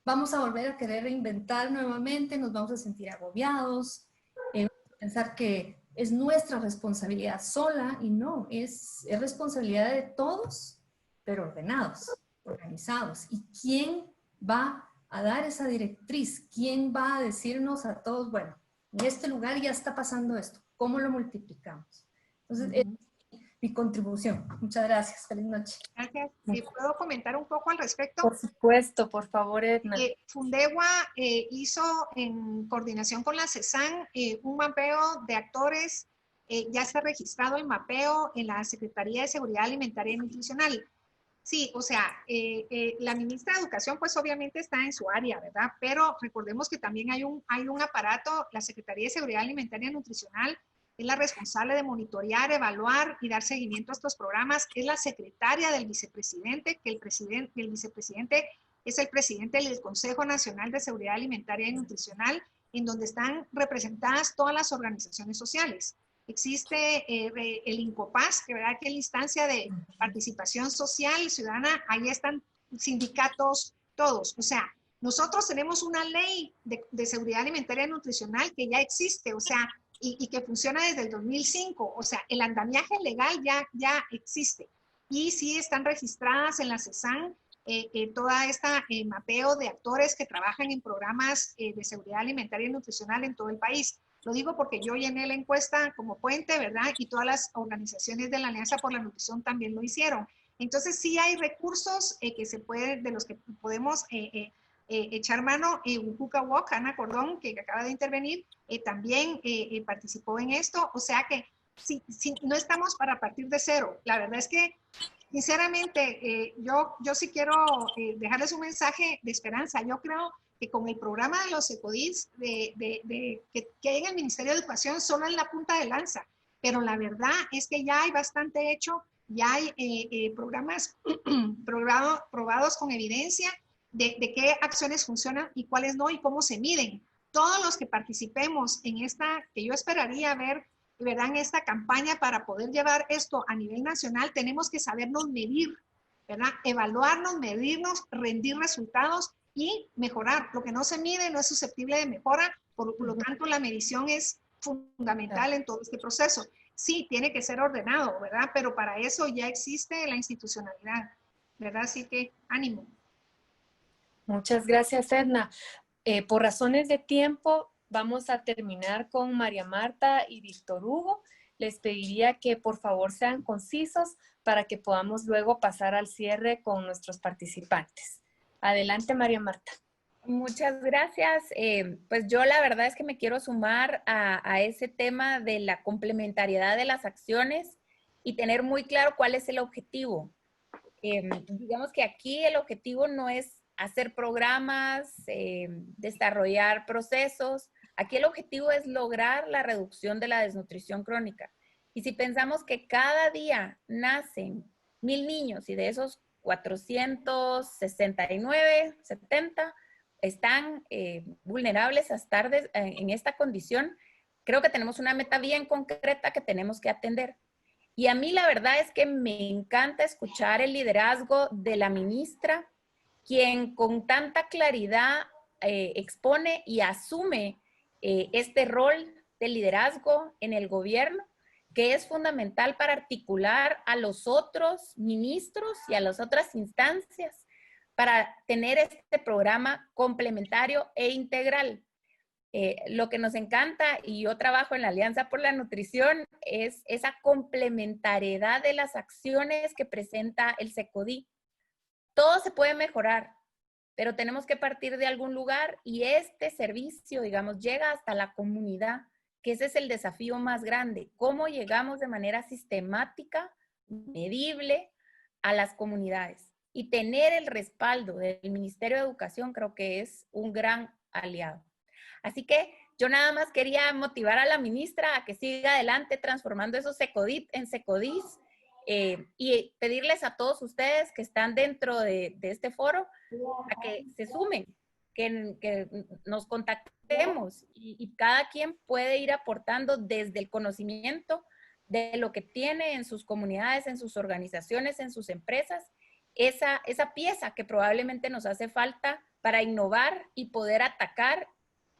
vamos a volver a querer reinventar nuevamente, nos vamos a sentir agobiados, vamos a pensar que es nuestra responsabilidad sola, y no, es responsabilidad de todos, pero ordenados, organizados. ¿Y quién va a dar esa directriz? ¿Quién va a decirnos a todos, bueno, en este lugar ya está pasando esto, ¿cómo lo multiplicamos? Entonces, es mi contribución. Muchas gracias. Feliz noche. Gracias. ¿Puedo comentar un poco al respecto? Por supuesto, por favor, Edna. Fundegua hizo, en coordinación con la CESAN, un mapeo de actores. Ya está registrado el mapeo en la Secretaría de Seguridad Alimentaria y Nutricional. Sí, o sea, la ministra de Educación pues obviamente está en su área, ¿verdad? Pero recordemos que también hay un aparato, la Secretaría de Seguridad Alimentaria y Nutricional es la responsable de monitorear, evaluar y dar seguimiento a estos programas. Es la secretaria del vicepresidente, que el vicepresidente es el presidente del Consejo Nacional de Seguridad Alimentaria y Nutricional, en donde están representadas todas las organizaciones sociales. Existe el INCOPAS, que es la instancia de participación social ciudadana, ahí están sindicatos, todos. O sea, nosotros tenemos una ley de seguridad alimentaria y nutricional que ya existe, o sea, y que funciona desde el 2005, o sea, el andamiaje legal ya existe. Y sí están registradas en la CESAN toda esta mapeo de actores que trabajan en programas de seguridad alimentaria y nutricional en todo el país. Lo digo porque yo llené la encuesta como puente, ¿verdad? Y todas las organizaciones de la Alianza por la Nutrición también lo hicieron. Entonces sí hay recursos de los que podemos echar mano. Ujuca Wok, Ana Cordón, que acaba de intervenir, también participó en esto. O sea que sí, no estamos para partir de cero. La verdad es que, sinceramente, yo sí quiero dejarles un mensaje de esperanza. Yo creo que con el programa de los ECODIS que hay en el Ministerio de Educación solo en la punta de lanza, pero la verdad es que ya hay bastante hecho, ya hay programas probados con evidencia de qué acciones funcionan y cuáles no y cómo se miden. Todos los que participemos en esta, que yo esperaría ver, ¿verdad?, en esta campaña para poder llevar esto a nivel nacional, tenemos que sabernos medir, ¿verdad? Evaluarnos, medirnos, rendir resultados y mejorar. Lo que no se mide no es susceptible de mejora, por lo tanto la medición es fundamental en todo este proceso. Sí, tiene que ser ordenado, ¿verdad? Pero para eso ya existe la institucionalidad, ¿verdad? Así que ánimo. Muchas gracias, Edna. Por razones de tiempo, vamos a terminar con María Marta y Víctor Hugo. Les pediría que por favor sean concisos para que podamos luego pasar al cierre con nuestros participantes. Adelante, María Marta. Muchas gracias. Pues yo la verdad es que me quiero sumar a ese tema de la complementariedad de las acciones y tener muy claro cuál es el objetivo. Digamos que aquí el objetivo no es hacer programas, desarrollar procesos. Aquí el objetivo es lograr la reducción de la desnutrición crónica. Y si pensamos que cada día nacen 1000 niños y de esos 469, 70 están vulnerables a estar en esta condición, creo que tenemos una meta bien concreta que tenemos que atender. Y a mí la verdad es que me encanta escuchar el liderazgo de la ministra, quien con tanta claridad expone y asume este rol de liderazgo en el gobierno, que es fundamental para articular a los otros ministros y a las otras instancias para tener este programa complementario e integral. Lo que nos encanta, y yo trabajo en la Alianza por la Nutrición, es esa complementariedad de las acciones que presenta el SECODI. Todo se puede mejorar, pero tenemos que partir de algún lugar y este servicio, digamos, llega hasta la comunidad, que ese es el desafío más grande. ¿Cómo llegamos de manera sistemática, medible, a las comunidades? Y tener el respaldo del Ministerio de Educación creo que es un gran aliado. Así que yo nada más quería motivar a la ministra a que siga adelante transformando esos SECODIT en SECODIS y pedirles a todos ustedes que están dentro de este foro a que se sumen, que nos contactemos y cada quien puede ir aportando desde el conocimiento de lo que tiene en sus comunidades, en sus organizaciones, en sus empresas, esa pieza que probablemente nos hace falta para innovar y poder atacar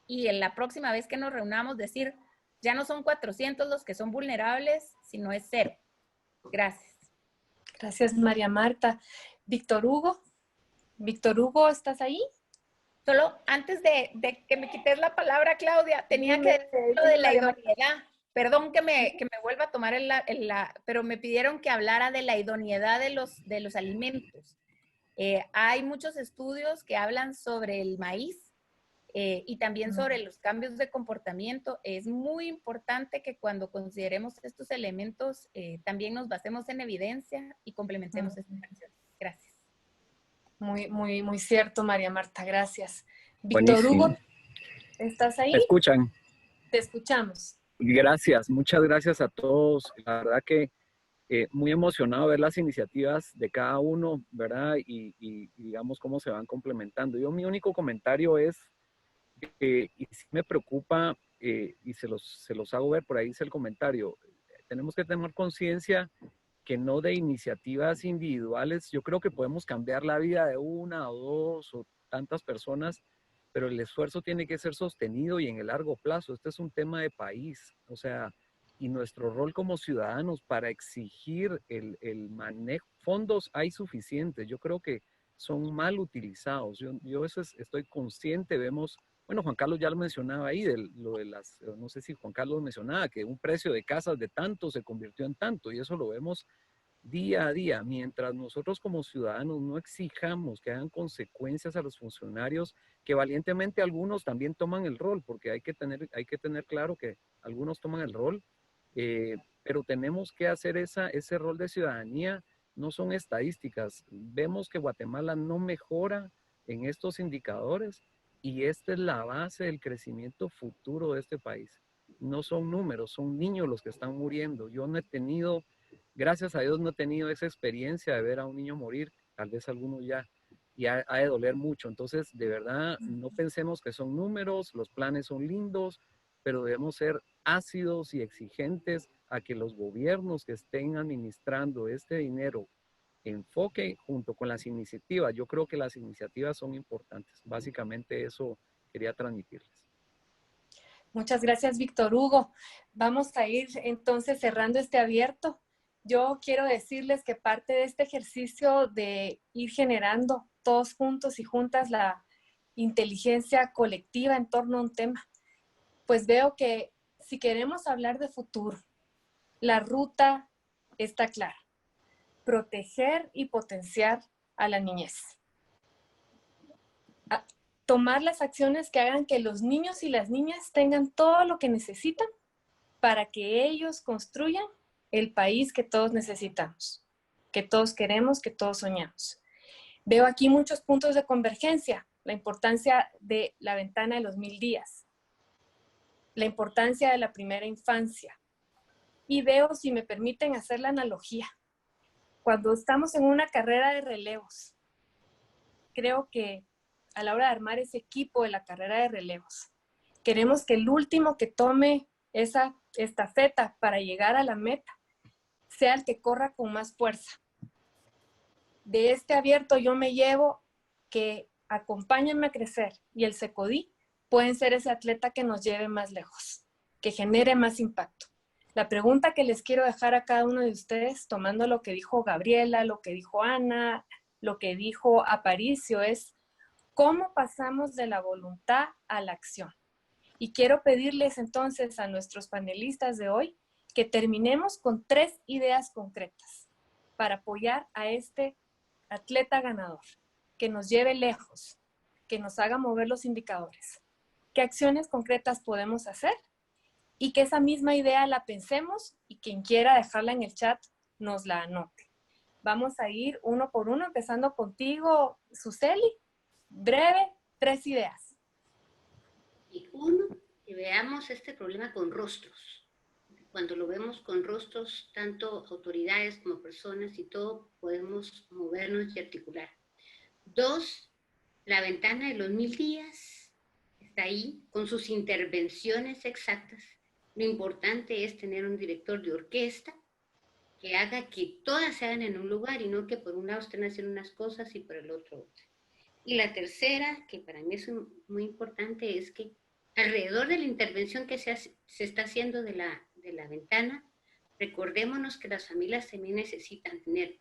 y en la próxima vez que nos reunamos decir, ya no son 400 los que son vulnerables, sino es 0. Gracias. Gracias, María Marta. Víctor Hugo. Víctor Hugo, ¿estás ahí? Solo antes de que me quites la palabra, Claudia, tenía que decir lo de la idoneidad. Perdón que me vuelva a tomar pero me pidieron que hablara de la idoneidad de los alimentos. Hay muchos estudios que hablan sobre el maíz y también sobre los cambios de comportamiento. Es muy importante que cuando consideremos estos elementos también nos basemos en evidencia y complementemos estas acciones. Gracias. Muy cierto, María Marta, gracias. Víctor Hugo, ¿estás ahí? ¿Me escuchan? Te escuchamos. Gracias, muchas gracias a todos. La verdad que muy emocionado ver las iniciativas de cada uno, ¿verdad? Y digamos cómo se van complementando. Mi único comentario es, y sí me preocupa, y se los hago ver, por ahí dice el comentario, tenemos que tener conciencia que no de iniciativas individuales, yo creo que podemos cambiar la vida de una o dos o tantas personas, pero el esfuerzo tiene que ser sostenido y en el largo plazo. Este es un tema de país, o sea, y nuestro rol como ciudadanos para exigir el manejo, fondos hay suficientes, yo creo que son mal utilizados. Yo eso estoy consciente, vemos, bueno, Juan Carlos ya lo mencionaba ahí, lo de las, no sé si Juan Carlos mencionaba, que un precio de casas de tanto se convirtió en tanto, y eso lo vemos día a día. Mientras nosotros como ciudadanos no exijamos que hagan consecuencias a los funcionarios, que valientemente algunos también toman el rol, porque hay que tener claro que algunos toman el rol, pero tenemos que hacer ese rol de ciudadanía. No son estadísticas. Vemos que Guatemala no mejora en estos indicadores y esta es la base del crecimiento futuro de este país. No son números, son niños los que están muriendo. Yo no he tenido, gracias a Dios, no he tenido esa experiencia de ver a un niño morir. Tal vez algunos ya, y ha de doler mucho. Entonces, de verdad, no pensemos que son números, los planes son lindos, pero debemos ser ácidos y exigentes a que los gobiernos que estén administrando este dinero enfoque junto con las iniciativas. Yo creo que las iniciativas son importantes. Básicamente eso quería transmitirles. Muchas gracias, Víctor Hugo. Vamos a ir entonces cerrando este abierto. Yo quiero decirles que parte de este ejercicio de ir generando todos juntos y juntas la inteligencia colectiva en torno a un tema pues veo que si queremos hablar de futuro, la ruta está clara. Proteger y potenciar a la niñez. Tomar las acciones que hagan que los niños y las niñas tengan todo lo que necesitan para que ellos construyan el país que todos necesitamos, que todos queremos, que todos soñamos. Veo aquí muchos puntos de convergencia, la importancia de la ventana de los 1000 días, la importancia de la primera infancia. Y veo, si me permiten hacer la analogía, cuando estamos en una carrera de relevos, creo que a la hora de armar ese equipo de la carrera de relevos, queremos que el último que tome esa estafeta para llegar a la meta sea el que corra con más fuerza. De este abierto yo me llevo que Acompáñenme a Crecer y el Secodí pueden ser ese atleta que nos lleve más lejos, que genere más impacto. La pregunta que les quiero dejar a cada uno de ustedes, tomando lo que dijo Gabriela, lo que dijo Ana, lo que dijo Aparicio, es ¿cómo pasamos de la voluntad a la acción? Y quiero pedirles entonces a nuestros panelistas de hoy que terminemos con 3 ideas concretas para apoyar a este atleta ganador, que nos lleve lejos, que nos haga mover los indicadores. ¿Qué acciones concretas podemos hacer? Y que esa misma idea la pensemos y quien quiera dejarla en el chat nos la anote. Vamos a ir uno por uno, empezando contigo, Suseli. Breve, 3 ideas. Y uno, que veamos este problema con rostros. Cuando lo vemos con rostros, tanto autoridades como personas y todo, podemos movernos y articular. 2, la ventana de los 1000 días está ahí con sus intervenciones exactas. Lo importante es tener un director de orquesta que haga que todas se hagan en un lugar y no que por un lado estén haciendo unas cosas y por el otro otra. Y la tercera, que para mí es muy importante, es que alrededor de la intervención que se está haciendo de la ventana, recordémonos que las familias también necesitan tener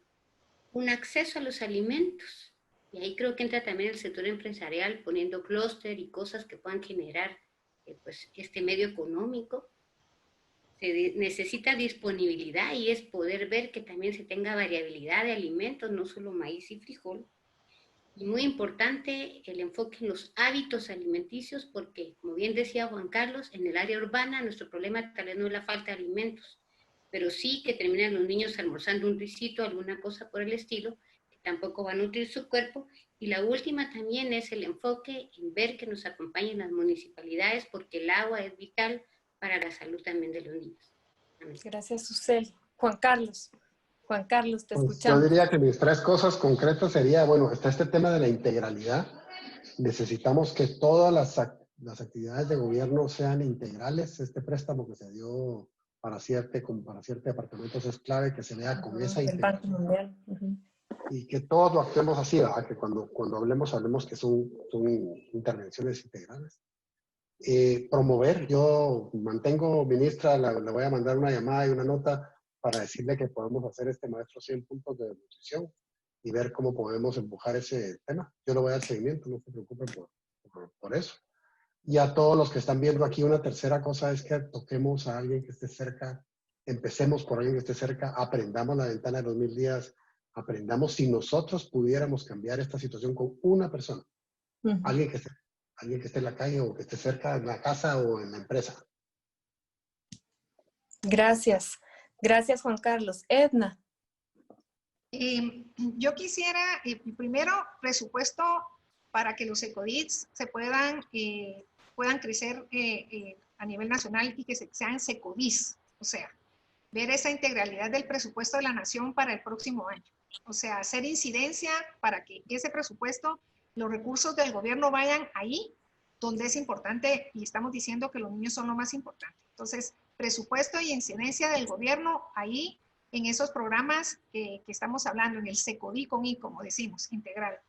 un acceso a los alimentos. Y ahí creo que entra también el sector empresarial poniendo clúster y cosas que puedan generar pues, este medio económico. Se necesita disponibilidad y es poder ver que también se tenga variabilidad de alimentos, no solo maíz y frijol. Y muy importante el enfoque en los hábitos alimenticios porque, como bien decía Juan Carlos, en el área urbana nuestro problema tal vez no es la falta de alimentos, pero sí que terminan los niños almorzando un risito, alguna cosa por el estilo, que tampoco va a nutrir su cuerpo. Y la última también es el enfoque en ver que nos acompañen las municipalidades porque el agua es vital para la salud también de los niños. Amén. Gracias, Susel. Juan Carlos, te Pues escuchamos. yo diría que mis 3 cosas concretas sería, bueno, está este tema de la integralidad. Necesitamos que todas las actividades de gobierno sean integrales. Este préstamo que se dio para ciertos departamentos es clave que se vea con esa integración. Y que todos lo actuemos así, ¿verdad? Que cuando hablemos que son intervenciones integrales. Promover, yo mantengo, ministra, le voy a mandar una llamada y una nota para decirle que podemos hacer este maestro 100 puntos de nutrición y ver cómo podemos empujar ese tema. Yo le voy a dar seguimiento, no se preocupen por eso. Y a todos los que están viendo aquí, una tercera cosa es que toquemos a alguien que esté cerca, empecemos por alguien que esté cerca, aprendamos la ventana de los 1000 días, aprendamos si nosotros pudiéramos cambiar esta situación con una persona, alguien que esté en la calle o que esté cerca en la casa o en la empresa. Gracias. Gracias, Juan Carlos. Edna. Yo quisiera, primero, presupuesto para que los ecodits se puedan crecer a nivel nacional y que sean secodis. O sea, ver esa integralidad del presupuesto de la nación para el próximo año. O sea, hacer incidencia para que ese presupuesto, los recursos del gobierno vayan ahí donde es importante y estamos diciendo que los niños son lo más importante. Entonces, presupuesto y incidencia del gobierno ahí en esos programas que estamos hablando, en el SECODI con I, como decimos, integral.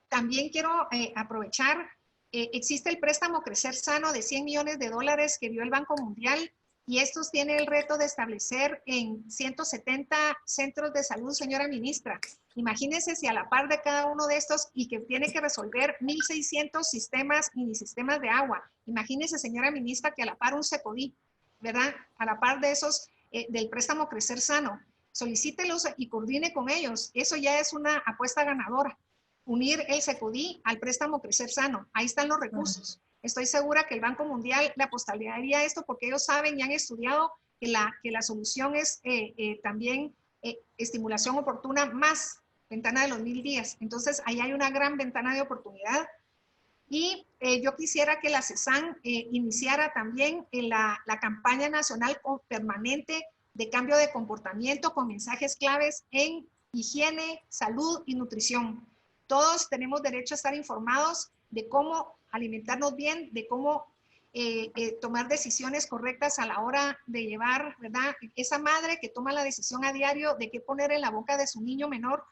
También quiero aprovechar, existe el préstamo Crecer Sano de $100 millones que dio el Banco Mundial y estos tienen el reto de establecer en 170 centros de salud, señora ministra, Imagínense si a la par de cada uno de estos y que tiene que resolver 1.600 sistemas y sistemas de agua. Imagínense, señora ministra, que a la par un SECODI, ¿verdad? A la par de esos del préstamo Crecer Sano. Solicítelos y coordine con ellos. Eso ya es una apuesta ganadora. Unir el SECODI al préstamo Crecer Sano. Ahí están los recursos. Estoy segura que el Banco Mundial le apostaría a esto porque ellos saben y han estudiado que la solución es también estimulación oportuna más ventana de los 1000 días. Entonces, ahí hay una gran ventana de oportunidad. Y yo quisiera que la CESAN iniciara también la campaña nacional permanente de cambio de comportamiento con mensajes claves en higiene, salud y nutrición. Todos tenemos derecho a estar informados de cómo alimentarnos bien, de cómo tomar decisiones correctas a la hora de llevar, ¿verdad? Esa madre que toma la decisión a diario de qué poner en la boca de su niño menor,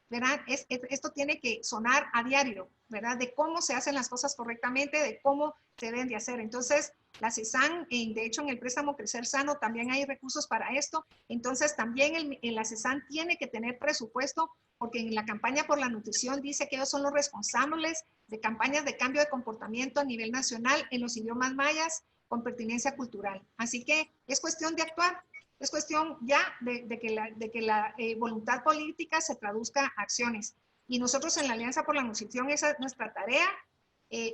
¿verdad? Esto tiene que sonar a diario, ¿verdad? De cómo se hacen las cosas correctamente, de cómo se deben de hacer. Entonces, la CESAN, de hecho, en el préstamo Crecer Sano también hay recursos para esto. Entonces, también la CESAN tiene que tener presupuesto, porque en la campaña por la nutrición dice que ellos son los responsables de campañas de cambio de comportamiento a nivel nacional en los idiomas mayas con pertinencia cultural. Así que es cuestión de actuar. Es cuestión ya de que la voluntad política se traduzca a acciones. Y nosotros en la Alianza por la Nutrición, esa es nuestra tarea,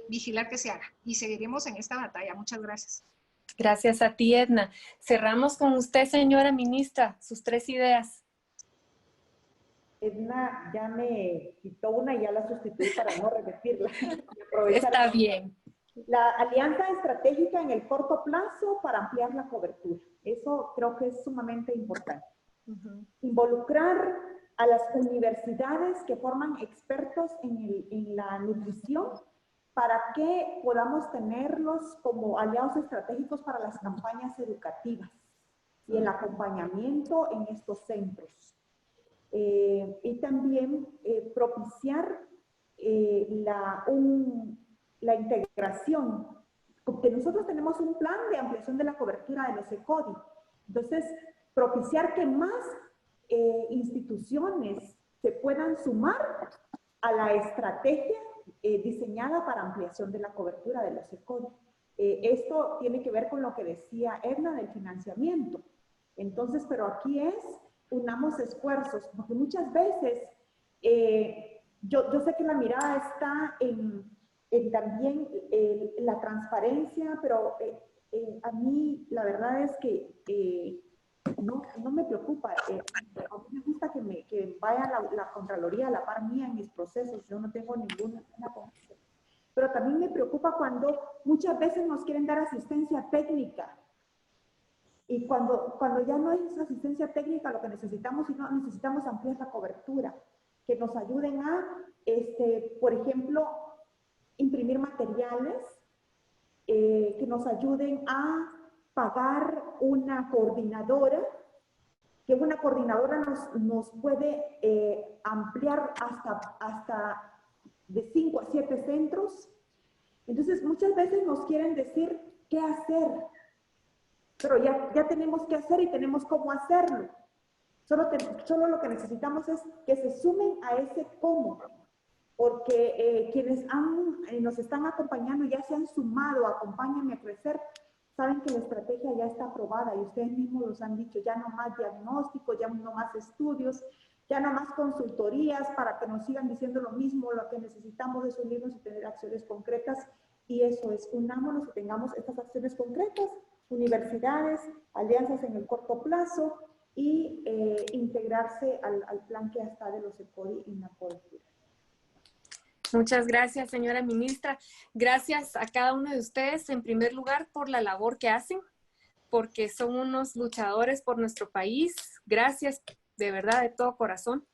vigilar que se haga. Y seguiremos en esta batalla. Muchas gracias. Gracias a ti, Edna. Cerramos con usted, señora ministra, sus 3 ideas. Edna ya me quitó una y ya la sustituí para no repetirla. Está bien. La alianza estratégica en el corto plazo para ampliar la cobertura. Eso creo que es sumamente importante. Involucrar a las universidades que forman expertos en la nutrición para que podamos tenerlos como aliados estratégicos para las campañas educativas y el acompañamiento en estos centros. Y también propiciar la integración, porque nosotros tenemos un plan de ampliación de la cobertura de los SECODI. Entonces, propiciar que más instituciones se puedan sumar a la estrategia diseñada para ampliación de la cobertura de los SECODI. Esto tiene que ver con lo que decía Edna del financiamiento. Entonces, pero aquí unamos esfuerzos, porque muchas veces yo sé que la mirada está en también la transparencia, pero a mí la verdad es que no me preocupa. A mí me gusta que vaya la Contraloría a la par mía en mis procesos, yo no tengo ninguna conflicto. Pero también me preocupa cuando muchas veces nos quieren dar asistencia técnica. Y cuando ya no hay esa asistencia técnica, lo que necesitamos ampliar la cobertura, que nos ayuden a, por ejemplo, imprimir materiales, que nos ayuden a pagar una coordinadora, que una coordinadora nos puede ampliar hasta de 5 a 7 centros. Entonces, muchas veces nos quieren decir qué hacer, pero ya tenemos que hacer y tenemos cómo hacerlo. Solo lo que necesitamos es que se sumen a ese cómo, porque quienes nos están acompañando ya se han sumado, acompáñenme a crecer, saben que la estrategia ya está aprobada y ustedes mismos los han dicho, ya no más diagnósticos, ya no más estudios, ya no más consultorías para que nos sigan diciendo lo mismo. Lo que necesitamos es unirnos y tener acciones concretas, y eso es, unámonos y tengamos estas acciones concretas, universidades, alianzas en el corto plazo y integrarse al plan que está de los SECODI en la cobertura. Muchas gracias, señora ministra. Gracias a cada uno de ustedes, en primer lugar, por la labor que hacen, porque son unos luchadores por nuestro país. Gracias, de verdad, de todo corazón.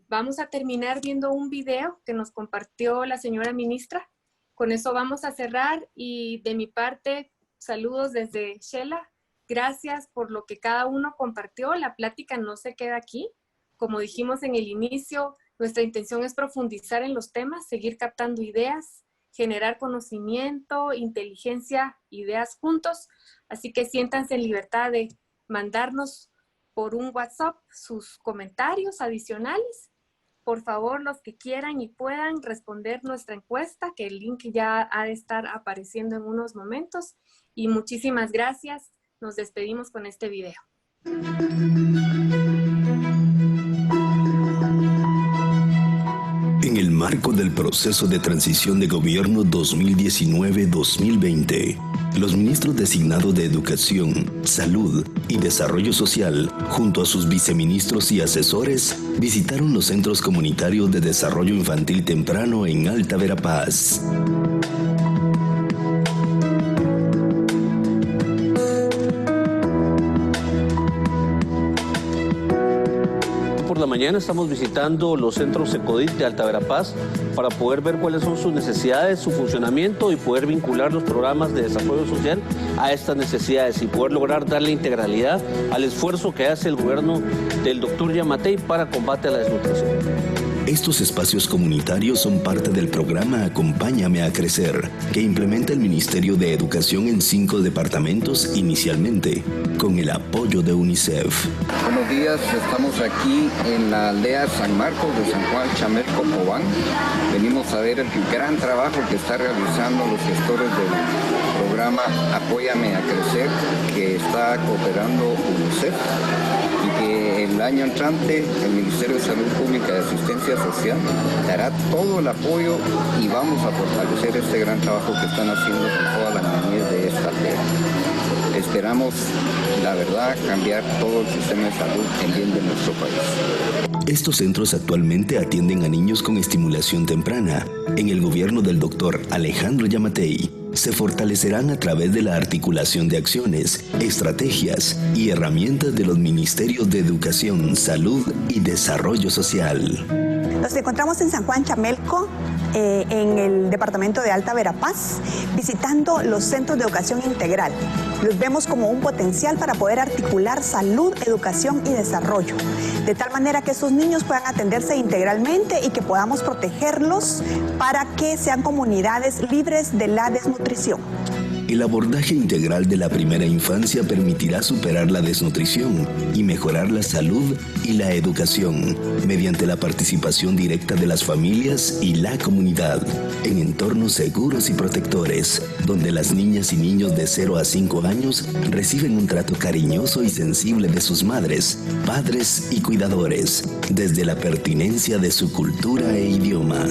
Vamos a terminar viendo un video que nos compartió la señora ministra. Con eso vamos a cerrar, y de mi parte, saludos desde Xela. Gracias por lo que cada uno compartió. La plática no se queda aquí. Como dijimos en el inicio, nuestra intención es profundizar en los temas, seguir captando ideas, generar conocimiento, inteligencia, ideas juntos. Así que siéntanse en libertad de mandarnos por un WhatsApp sus comentarios adicionales. Por favor, los que quieran y puedan responder nuestra encuesta, que el link ya ha de estar apareciendo en unos momentos. Y muchísimas gracias. Nos despedimos con este video. En el marco del proceso de transición de gobierno 2019-2020, los ministros designados de Educación, Salud y Desarrollo Social, junto a sus viceministros y asesores, visitaron los centros comunitarios de desarrollo infantil temprano en Alta Verapaz. Por la mañana estamos visitando los centros Ecodit de Alta Verapaz para poder ver cuáles son sus necesidades, su funcionamiento y poder vincular los programas de desarrollo social a estas necesidades y poder lograr darle integralidad al esfuerzo que hace el gobierno del doctor Yamatei para combate a la desnutrición. Estos espacios comunitarios son parte del programa Acompáñame a Crecer, que implementa el Ministerio de Educación en 5 departamentos inicialmente, con el apoyo de UNICEF. Buenos días, estamos aquí en la aldea San Marcos de San Juan Chamelco, Cobán. Venimos a ver el gran trabajo que están realizando los gestores del programa Apóyame a Crecer, que está cooperando UNICEF, y que el año entrante el Ministerio de Salud Pública y Asistencia Social dará todo el apoyo y vamos a fortalecer este gran trabajo que están haciendo con toda la niñez de esta aldea. Esperamos, la verdad, cambiar todo el sistema de salud en bien de nuestro país. Estos centros actualmente atienden a niños con estimulación temprana. En el gobierno del doctor Alejandro Yamatei, se fortalecerán a través de la articulación de acciones, estrategias y herramientas de los Ministerios de Educación, Salud y Desarrollo Social. Nos encontramos en San Juan Chamelco, en el departamento de Alta Verapaz, visitando los centros de educación integral. Los vemos como un potencial para poder articular salud, educación y desarrollo, de tal manera que esos niños puedan atenderse integralmente y que podamos protegerlos para que sean comunidades libres de la desnutrición. El abordaje integral de la primera infancia permitirá superar la desnutrición y mejorar la salud y la educación mediante la participación directa de las familias y la comunidad en entornos seguros y protectores, donde las niñas y niños de 0 a 5 años reciben un trato cariñoso y sensible de sus madres, padres y cuidadores, desde la pertinencia de su cultura e idioma.